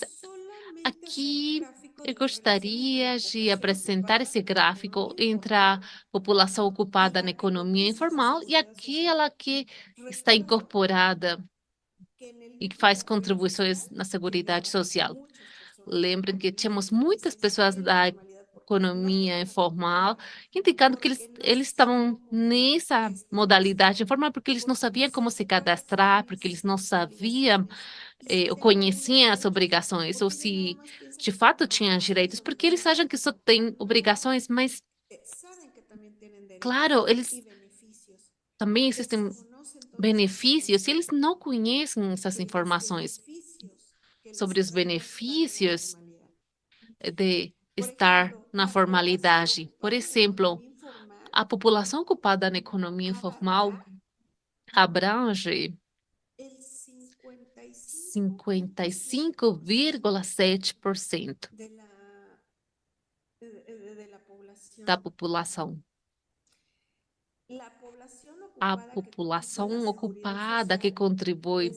Aqui eu gostaria de apresentar esse gráfico entre a população ocupada na economia informal e aquela que está incorporada e que faz contribuições na seguridade social. Lembrem que tínhamos muitas pessoas da economia informal, indicando que eles estavam nessa modalidade informal porque eles não sabiam como se cadastrar, porque eles não sabiam ou conheciam as obrigações, ou se de fato tinham direitos, porque eles acham que só têm obrigações, mas, claro, eles também existem benefícios e eles não conhecem essas informações sobre os benefícios de estar na formalidade. Por exemplo, a população ocupada na economia informal abrange 55,7% da população. A população ocupada que contribui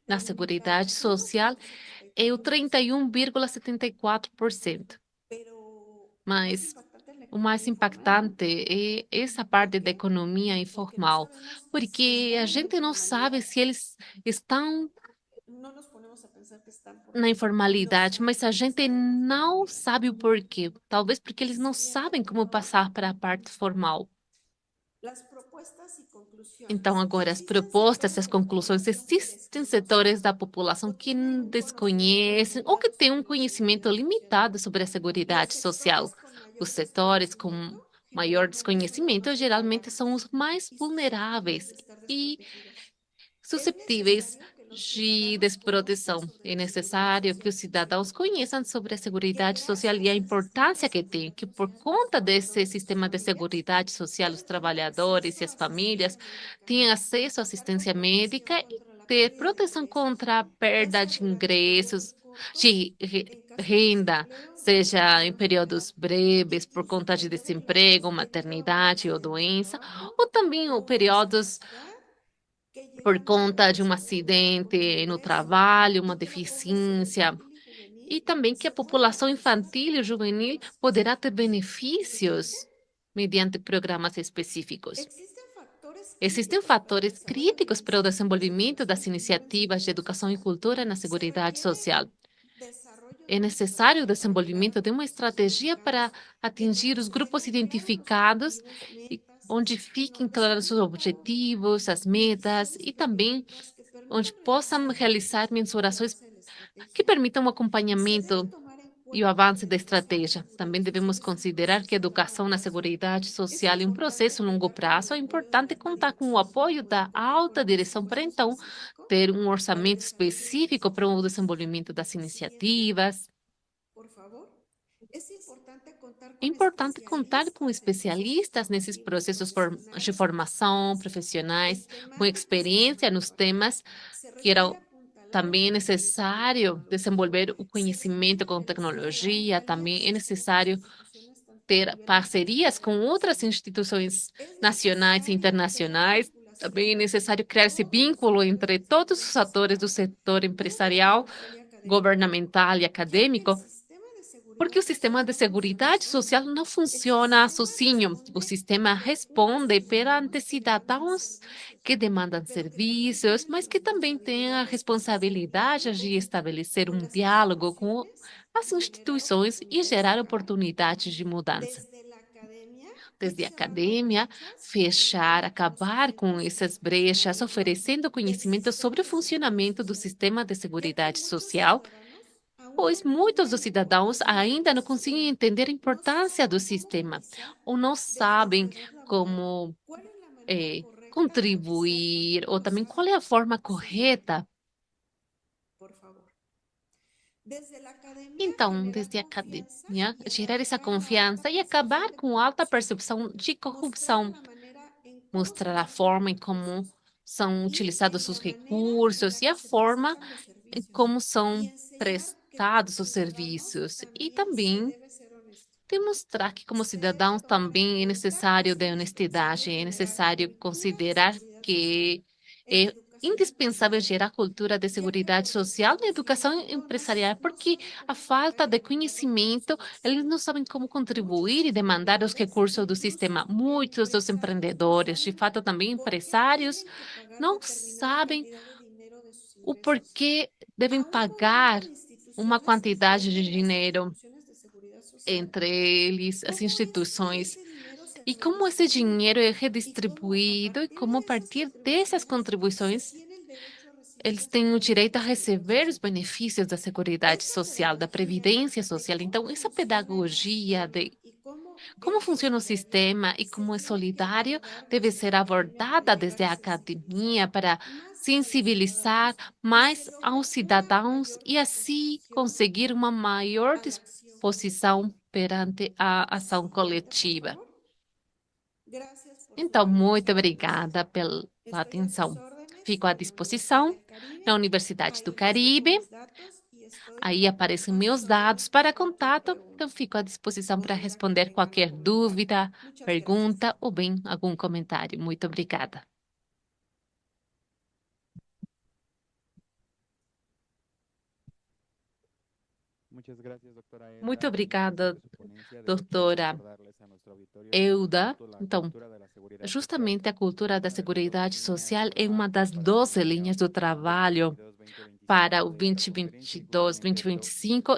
na seguridade social é o 31,74%. Mas o mais impactante é essa parte da economia informal, porque a gente não sabe se eles estão na informalidade, mas a gente não sabe o porquê. Talvez porque eles não sabem como passar para a parte formal. Então, agora, as propostas, as conclusões, existem setores da população que desconhecem ou que têm um conhecimento limitado sobre a seguridade social. Os setores com maior desconhecimento geralmente são os mais vulneráveis e susceptíveis de desproteção. É necessário que os cidadãos conheçam sobre a Seguridade Social e a importância que tem, que por conta desse sistema de Seguridade Social, os trabalhadores e as famílias têm acesso à assistência médica e ter proteção contra a perda de ingressos, de renda, seja em períodos breves, por conta de desemprego, maternidade ou doença, ou também ou períodos por conta de um acidente no trabalho, uma deficiência, e também que a população infantil e juvenil poderá ter benefícios mediante programas específicos. Existem fatores críticos para o desenvolvimento das iniciativas de educação e cultura na Seguridade Social. É necessário o desenvolvimento de uma estratégia para atingir os grupos identificados, onde fiquem claros os objetivos, as metas e também onde possam realizar mensurações que permitam o acompanhamento e o avanço da estratégia. Também devemos considerar que a educação na Seguridade Social é um processo a longo prazo. É importante contar com o apoio da alta direção para, então, ter um orçamento específico para o desenvolvimento das iniciativas. É importante contar com especialistas nesses processos de formação, profissionais, com experiência nos temas que também é necessário desenvolver o conhecimento com tecnologia, também é necessário ter parcerias com outras instituições nacionais e internacionais, também é necessário criar esse vínculo entre todos os atores do setor empresarial, governamental e acadêmico, porque o sistema de seguridade social não funciona sozinho. O sistema responde perante cidadãos que demandam serviços, mas que também têm a responsabilidade de estabelecer um diálogo com as instituições e gerar oportunidades de mudança. Desde a academia, fechar, acabar com essas brechas, oferecendo conhecimento sobre o funcionamento do sistema de seguridade social, pois muitos dos cidadãos ainda não conseguem entender a importância do sistema ou não sabem como contribuir ou também qual é a forma correta. Então, desde a academia, gerar essa confiança e acabar com a alta percepção de corrupção, mostrar a forma em como são utilizados os recursos e a forma em como são prestados os serviços e também demonstrar que como cidadãos também é necessário de honestidade, é necessário considerar que é indispensável gerar cultura de seguridade social na educação empresarial, porque a falta de conhecimento, eles não sabem como contribuir e demandar os recursos do sistema. Muitos dos empreendedores, de fato também empresários, não sabem o porquê devem pagar uma quantidade de dinheiro entre eles, as instituições, e como esse dinheiro é redistribuído e como a partir dessas contribuições eles têm o direito a receber os benefícios da Seguridade Social, da Previdência Social. Então, essa pedagogia de como funciona o sistema e como é solidário deve ser abordada desde a academia para sensibilizar mais aos cidadãos e assim conseguir uma maior disposição perante a ação coletiva. Então, muito obrigada pela atenção. Fico à disposição na Universidade do Caribe. Aí aparecem meus dados para contato, então fico à disposição para responder qualquer dúvida, pergunta ou bem algum comentário. Muito obrigada. Muito obrigada, doutora Euda. Então, justamente a cultura da seguridade social é uma das 12 linhas do trabalho para o 2022, 2025,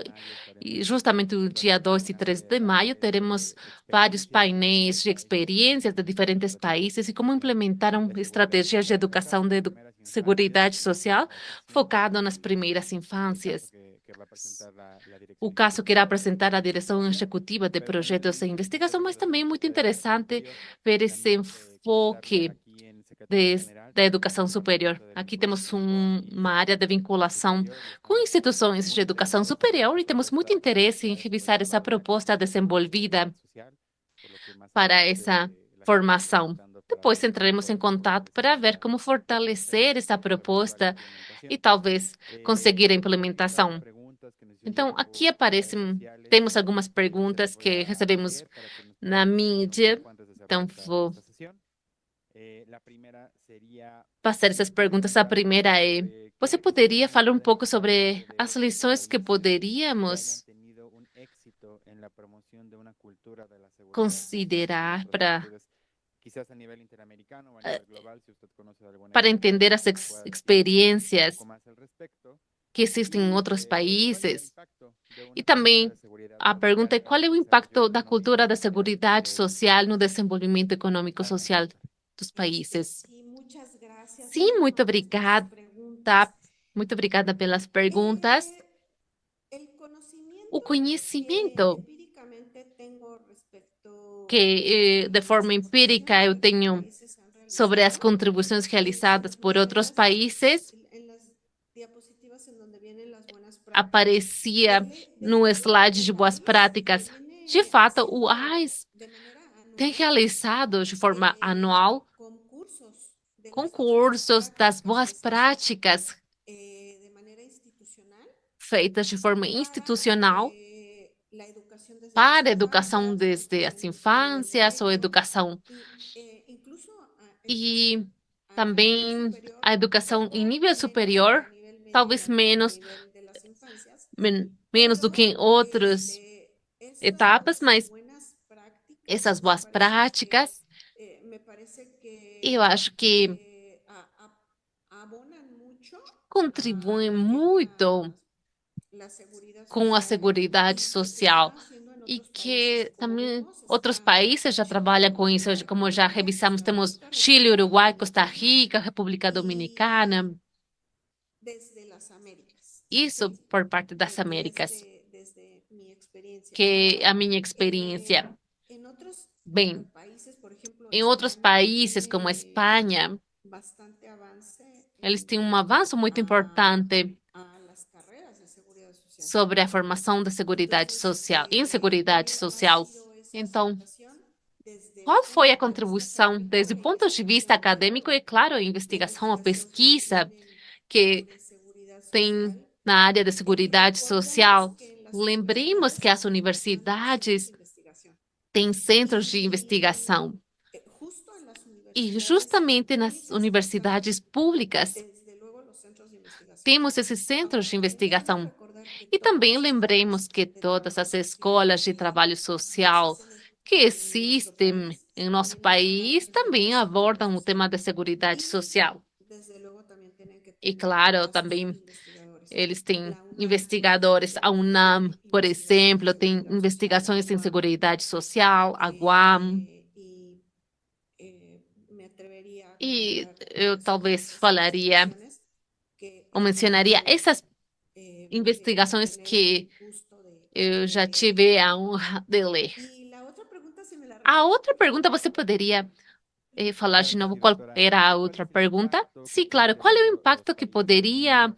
e justamente o dia 2 e 3 de maio teremos vários painéis de experiências de diferentes países e como implementaram estratégias de educação de seguridade social focado nas primeiras infâncias. O caso que irá apresentar a direção executiva de projetos de investigação, mas também é muito interessante ver esse enfoque da educação superior. Aqui temos uma área de vinculação com instituições de educação superior e temos muito interesse em revisar essa proposta desenvolvida para essa formação. Depois entraremos em contato para ver como fortalecer essa proposta e talvez conseguir a implementação. Então, aqui temos algumas perguntas que recebemos na mídia. Então, vou passar essas perguntas. A primeira é: você poderia falar um pouco sobre as lições que poderíamos considerar para entender as experiências que existem em outros países? E também a pergunta é: qual é o impacto da cultura da seguridade social no desenvolvimento econômico e social dos países? Sim, muito obrigada. Muito obrigada pelas perguntas. O conhecimento que, de forma empírica, eu tenho sobre as contribuições realizadas por outros países aparecia no slide de boas práticas. De fato, o AIS tem realizado de forma anual concursos das boas práticas feitas de forma institucional para a educação desde as infâncias ou educação e também a educação em nível superior, talvez menos do que em outras etapas, mas essas boas práticas, eu acho que contribuem muito com a seguridade social e que também outros países já trabalham com isso, como já revisamos, temos Chile, Uruguai, Costa Rica, República Dominicana. Isso por parte das Américas, que é a minha experiência. Bem, em outros países, como a Espanha, eles têm um avanço muito importante sobre a formação da seguridade social, inseguridade social. Então, qual foi a contribuição desde o ponto de vista acadêmico e, claro, a investigação, a pesquisa que tem na área de seguridade social? Lembremos que as universidades têm centros de investigação. E justamente nas universidades públicas temos esses centros de investigação. E também lembremos que todas as escolas de trabalho social que existem em nosso país também abordam o tema da seguridade social. E, claro, também eles têm investigadores, a UNAM, por exemplo, tem investigações em seguridade social, a UAM. E eu talvez falaria ou mencionaria essas investigações que eu já tive a honra de ler. A outra pergunta, você poderia falar de novo qual era a outra pergunta? Sim, claro. Qual é o impacto que poderia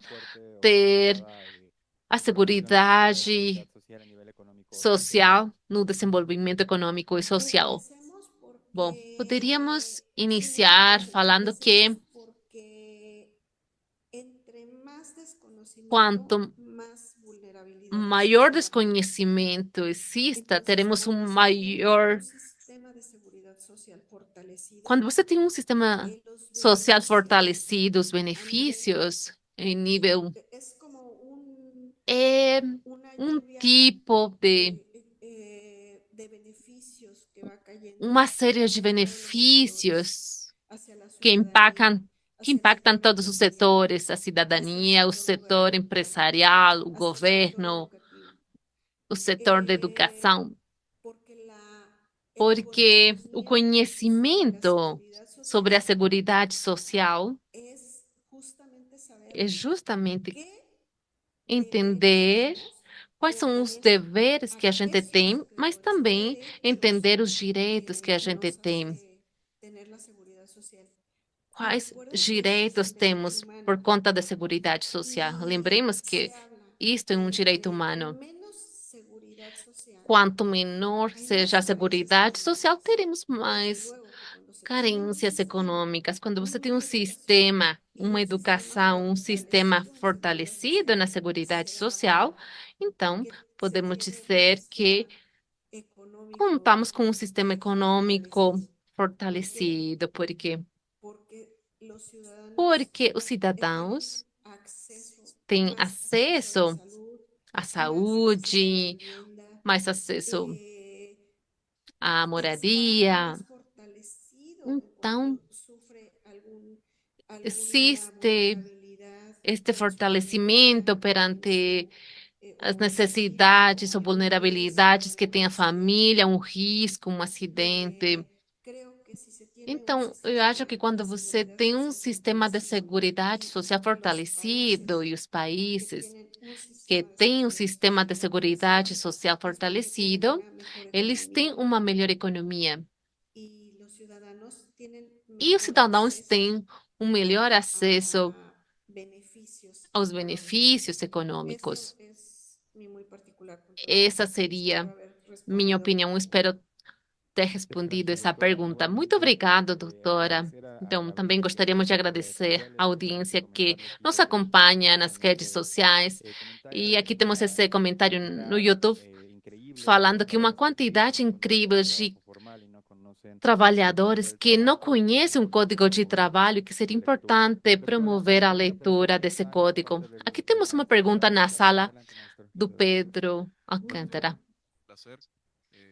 ter a seguridade social no desenvolvimento econômico e social? Bom, poderíamos iniciar falando que quanto maior desconhecimento exista, teremos um maior... Quando você tem um sistema social fortalecido, os benefícios em nível... É um tipo de... uma série de benefícios que impactam todos os setores, a cidadania, o setor empresarial, o governo, o setor da educação. Porque o conhecimento sobre a seguridade social é justamente entender quais são os deveres que a gente tem, mas também entender os direitos que a gente tem. quais Recuerden que direitos es un temos derecho humano por conta da Seguridade Social. y Lembremos que se habla isto é um de direito que humano. menos seguridad social, Quanto menor hay seja a más carencias Seguridade Social, económicas. teremos Desde mais luego que cuando se tiene un carências sistema, econômicas. Quando você tem una educación y uma un sistema educação, um sistema fortalecido en seguridad fortalecido na social, Seguridade se Social, habla então que se podemos tiene un dizer que sistema económico contamos com um sistema econômico fortalecido. fortalecido, Porque los ciudadanos porque os tienen cidadãos acceso, têm más acceso a la acesso salud, à más acceso a la saúde, vivienda, mais acesso eh, à está moradia. más fortalecido Então, cuando sufre alguna existe vulnerabilidad este en su familia fortalecimento perante as o en su trabajo, necessidades ou eso vulnerabilidades que puede tem a auxiliar. família, um risco, um acidente. Creo que si se tiene un Então, eu acho sistema que quando de você seguridad tem um social sistema de fortalecido seguridade y social los fortalecido países e os que países tienen un que sistema de têm um seguridad sistema de social seguridade fortalecido social es porque tienen fortalecido, una mejor eles têm economía uma melhor economia y los ciudadanos tienen e os mejor cidadãos acceso têm um melhor acesso a beneficios aos económicos. benefícios Eso econômicos. es mi muy particular punto de Essa vista. seria Espero haber minha respondido a tu opinião. pregunta. Espero ter respondido Gracias, essa doctora. pergunta. Muito Igualmente, obrigada, doutora. agradecer a Então, la também audiencia que se gostaríamos de conecta en redes agradecer a sociales, audiência que comentarles que nos ya tenemos acompanha nas redes bastante sociais. E aqui comentarios, temos esse comentário no cantidad YouTube increíble falando que para uma los que sí quantidade tienen contrato incrível de de trabajo formal y no conocen el trabalhadores Código del que não Trabajo, es conhecem o Código importante de Trabalho, que su seria lectura. importante Doctora, promover a ¿alguna leitura pregunta desse adicional por código. parte Aqui del temos uma maestro pergunta na Alcántara? sala Adelante, maestro. do Pedro Alcântara. Placer.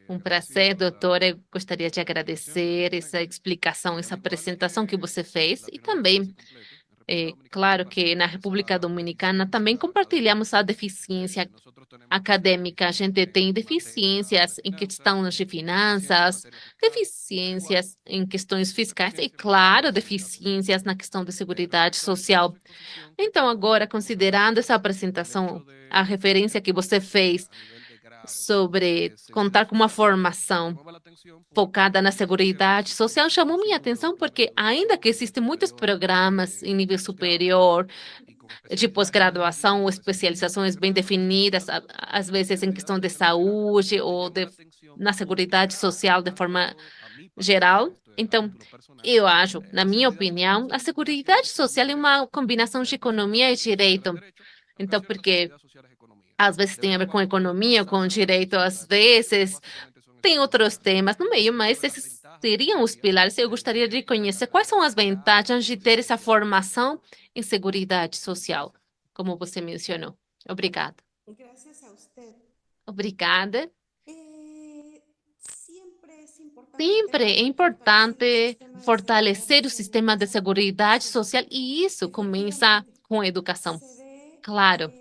Um Agradecido prazer, por doutora. Eu gostaria de la presentación. agradecer essa explicação, Bueno, essa igual apresentação que que você fez e Latinoamérica também casi completo, en República Dominicana claro que na compartimos República esa Dominicana também deficiencia académica. compartilhamos a deficiência Nosotros tenemos acadêmica. A gente tem en materia deficiências de em finanzas, questões de deficiencia en finanças, materia fiscal, pero igual deficiências em questões fiscais e, deficiencia en materia claro, de seguridad social. deficiências na questão de seguridade Respecto a social. su exposición, que Então, agora, concluye con considerando essa respecto al apresentação, hecho a de referência tener que una você fez maestría a nivel de grado sobre que se contar com uma enfoca, me formação llamaba la atención focada porque na me decía que Seguridade Social, chamou minha sin duda atenção los planes de porque, ainda educación que a nivel existem muitos superior, programas em nível posgrado superior, y con de especializaciones de pós-graduação ou tipo de salud, especializações bem etcétera, definidas, às la vezes em seguridad questão de social en general, saúde me ou llama la atención na porque Seguridade Social de más que forma todo a mí geral. particularmente, esto es a Então, título personal, eu acho, na la minha seguridad social opinião, a no siempre Seguridade es Social é libre uma combinação de de algunas economia e ocasiones asociar al direito. derecho, en Então, ocasiones la porque seguridad social es economía. às vezes tem a ver Deberíamos com nosotros economia, com basar direito, nuestra às exposición vezes básicamente son tem esas dos outros temas. temas no meio, mas Sobre las esses ventajas que seriam os tendría pilares. Eu gostaria de una conhecer quais carrera são as de grado vantagens de en ter essa seguridad social. formação em seguridade social, como você mencionou. Obrigada. Gracias a usted. Obrigada. Siempre es Sempre é importante fortalecer o sistema de seguridad seguridade social. social e isso começa Efectivamente, com a educação. se ve Claro,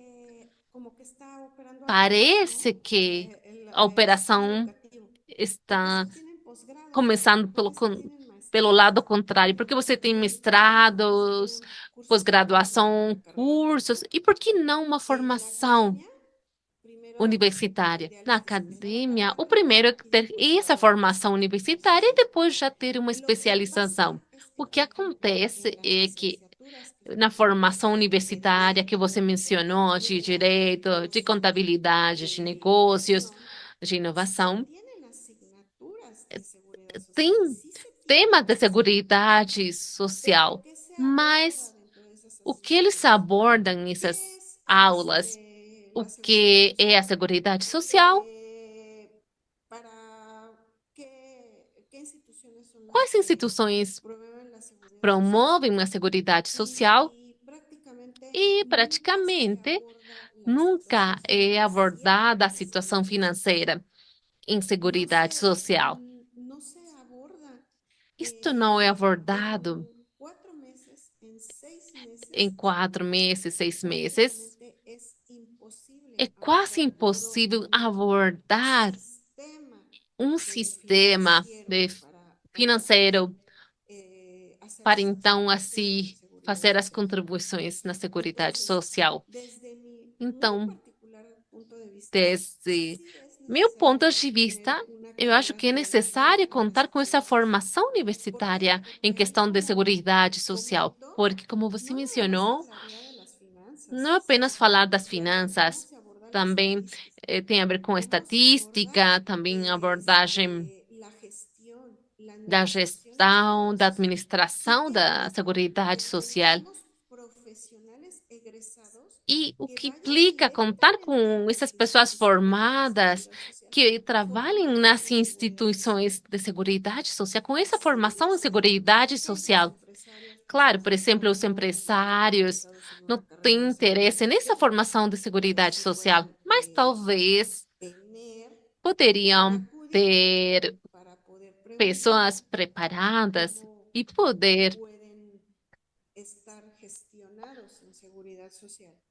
como que está operando al revés, parece ¿no? que a El sistema operação educativo. Porque está se tienen posgrados, começando porque se tienen pelo maestrías, lado contrário, porque você tem porque se mestrados, tienen cursos técnicos de pós-graduação, alta carrera cursos, técnica. e por que não uma En la formação academia, primero universitária? Na idealizas que tenga la academia, o carrera primeiro é y ter después essa dar una formação universitária e especialización. depois já ter uma Lo que pasa especialização. es O que que aquí acontece en las é que licenciaturas na formação de universitária que você derecho, de mencionou, de economía, direito, de finanzas, contabilidade, de de negócios, educación, de sí inovação, tienen asignaturas de seguridad tem social, sí se tienen temas de esas asignaturas, seguridade pero social, ¿qué se aborda mas dentro de esas o que eles asignaturas? abordam ¿Qué nessas es aulas? O la seguridad que é a social? seguridade social? ¿Para qué instituciones son las Quais que instituições promueven la seguridad social? promovem a seguridade social? Y prácticamente E nunca se praticamente aborda la nunca situación é financiera abordada a de la situação seguridad social. financeira em No seguridade se, social. no se aborda Isto não é abordado en 4 meses, en 6 em meses. 4 meses, 6 meses. Prácticamente es imposible É quase abordar impossível todo abordar un um sistema financeiro para hacer então las assim aportaciones en seguridad fazer as social. contribuições na seguridade Entonces, social. desde mi muy Então, particular punto de vista, desde sí es Meu ponto de vista, eu acho que é necessário contar com essa formação universitária em questão de seguridade social, porque, como você mencionou, não apenas falar das finanças, também tem a ver com estatística, também abordagem da gestão, da administração da seguridade social. E o que implica contar com essas pessoas formadas que trabalhem nas instituições de seguridade social, com essa formação em seguridade social. Claro, por exemplo, os empresários não têm interesse nessa formação de seguridade social, mas talvez poderiam ter pessoas preparadas e poder,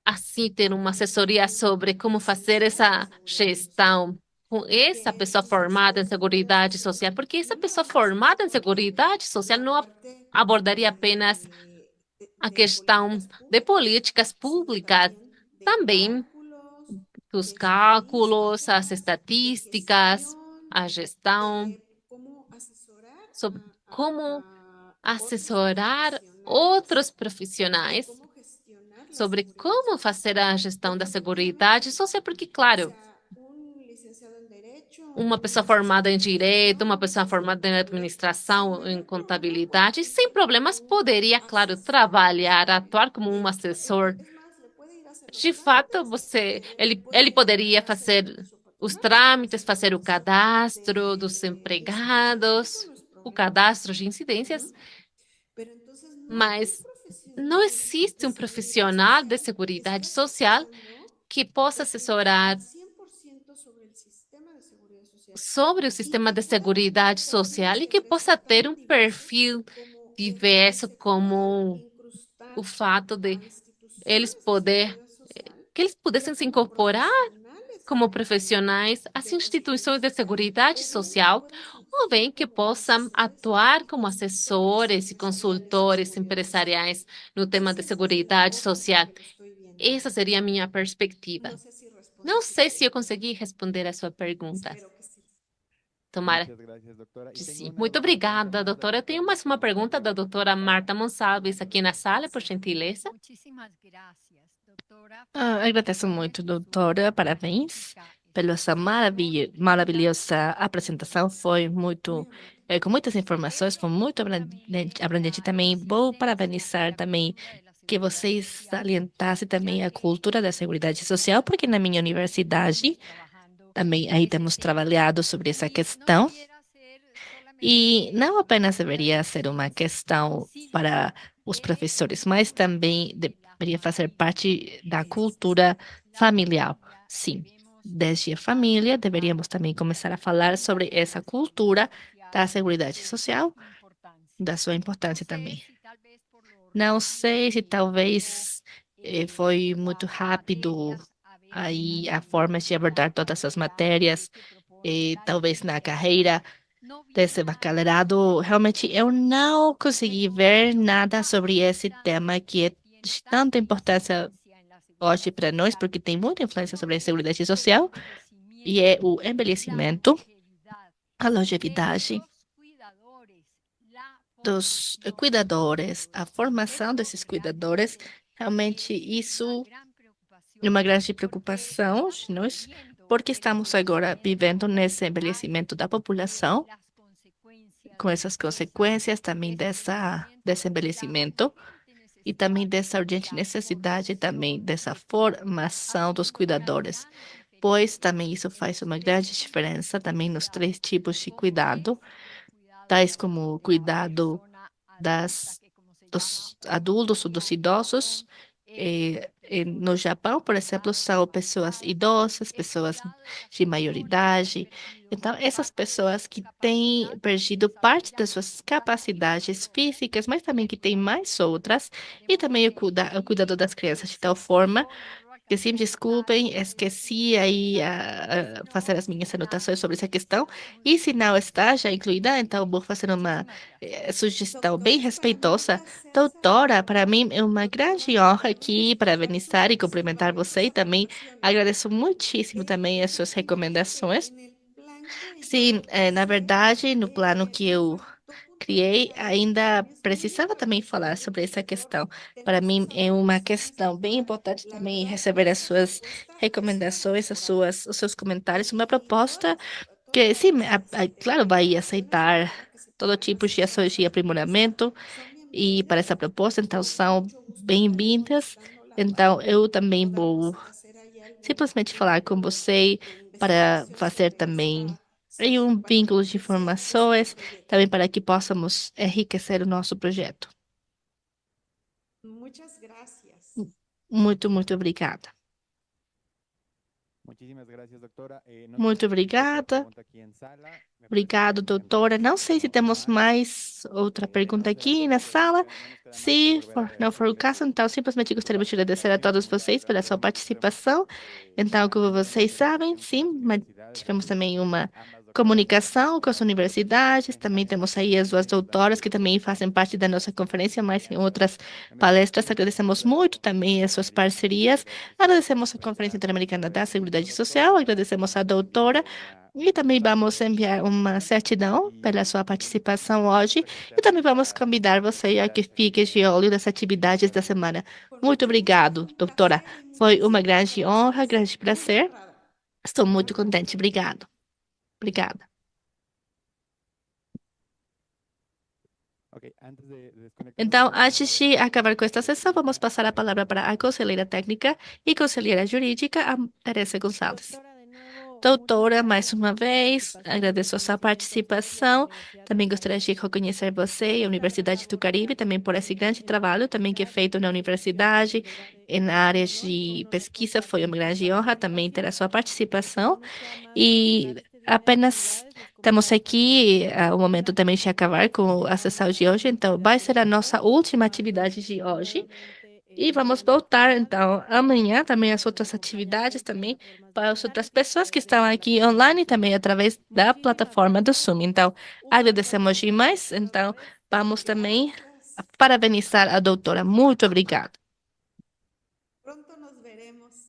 assim, ter uma assessoria sobre como fazer essa gestão com essa pessoa formada em seguridade social, porque essa pessoa formada em seguridade social não abordaria apenas a questão de políticas públicas, também os cálculos, as estatísticas, a gestão, sobre como assessorar outros profissionais sobre como fazer a gestão da seguridade social, porque, claro, uma pessoa formada em direito, uma pessoa formada em administração, em contabilidade, sem problemas, poderia, claro, trabalhar, atuar como um assessor. De fato, ele poderia fazer os trâmites, fazer o cadastro dos empregados, o cadastro de incidências, mas não existe um profissional de seguridade social que possa assessorar sobre o sistema de seguridade social e que possa ter um perfil diverso, como o fato de eles poder, que eles pudessem se incorporar como profissionais às instituições de seguridade social, ou bem que possam atuar como assessores e consultores empresariais no tema de seguridade social. Essa seria a minha perspectiva. Não sei se eu consegui responder a sua pergunta. Tomara Muchas gracias, doctora. que Y tengo sim. una Muito última obrigada, pregunta, doutora. Eu tenho mais uma pergunta da doutora Marta Monsalves aqui na sala, por gentileza. Agradeço muito, doutora. Parabéns pela essa maravilhosa apresentação. Foi muito, com muitas informações, foi muito abrangente também. Vou parabenizar também que vocês salientassem também a cultura da seguridade social, porque na minha universidade também aí temos trabalhado sobre essa questão. E não apenas deveria ser uma questão para os professores, mas também deveria fazer parte da cultura familiar. Sim, desde a família deveríamos também começar a falar sobre essa cultura da seguridade social, da sua importância também. Não sei se talvez foi muito rápido aí a forma de abordar todas as matérias, talvez na carreira desse bacharelado, realmente eu não consegui ver nada sobre esse tema que é de tanta importância hoje para nós, porque tem muita influência sobre a seguridade social, e é o envelhecimento, a longevidade dos cuidadores, a formação desses cuidadores. Realmente isso é uma grande preocupação de nós, porque estamos agora vivendo nesse envelhecimento da população, com essas consequências também desse envelhecimento e também dessa urgente necessidade também dessa formação dos cuidadores, pois também isso faz uma grande diferença também nos três tipos de cuidado, tais como o cuidado dos adultos ou dos idosos. No Japão, por exemplo, são pessoas idosas, pessoas de maioridade. Então, essas pessoas que têm perdido parte das suas capacidades físicas, mas também que têm mais outras, e também o cuidado das crianças, de tal forma Que sim, desculpem, esqueci aí fazer as minhas anotações sobre essa questão. E se não está já incluída, então vou fazer uma sugestão bem respeitosa. Doutora, para mim é uma grande honra aqui parabenizar e cumprimentar você e também agradeço muitíssimo também as suas recomendações. Sim, na verdade, no plano que eu criei, ainda precisava também falar sobre essa questão. Para mim, é uma questão bem importante também receber as suas recomendações, os seus comentários, uma proposta que, sim, claro, vai aceitar todo tipo de ações de aprimoramento e para essa proposta, então, são bem-vindas. Então, eu também vou simplesmente falar com você para fazer também aí um vínculo de informações, também para que possamos enriquecer o nosso projeto. Muchas gracias. Muito, muito obrigada. Muchísimas gracias, doctora. No sé Muito si hay otra obrigada. pregunta aquí en sala. Me parece Obrigado, que en doutora. realidad Não sei se no temos hay. mais outra pergunta aqui na sala. Se não for o caso, então simplesmente gostaríamos de agradecer a todos vocês pela sua participação. Então, como vocês sabem, sim, tivemos também uma comunicação com as universidades, também temos aí as duas doutoras que também fazem parte da nossa conferência, mas em outras palestras. Agradecemos muito também as suas parcerias, agradecemos a Conferência Interamericana da Seguridade Social, agradecemos a doutora e também vamos enviar uma certidão pela sua participação hoje e também vamos convidar você a que fique de olho nas atividades da semana. Muito obrigado, doutora. Foi uma grande honra, grande prazer. Estou muito contente. Obrigado. Obrigada. Então, antes de acabar com esta sessão, vamos passar a palavra para a conselheira técnica e conselheira jurídica, a Teresa Gonçalves. Doutora, mais uma vez, agradeço a sua participação. Também gostaria de reconhecer você e a Universidade do Caribe também por esse grande trabalho também que é feito na universidade, em áreas de pesquisa. Foi uma grande honra também ter a sua participação. E apenas estamos aqui, o momento também de acabar com a sessão de hoje, então vai ser a nossa última atividade de hoje. E vamos voltar, então, amanhã também as outras atividades também para as outras pessoas que estão aqui online também através da plataforma do Zoom. Então, agradecemos demais. Então, vamos também parabenizar a doutora. Muito obrigada.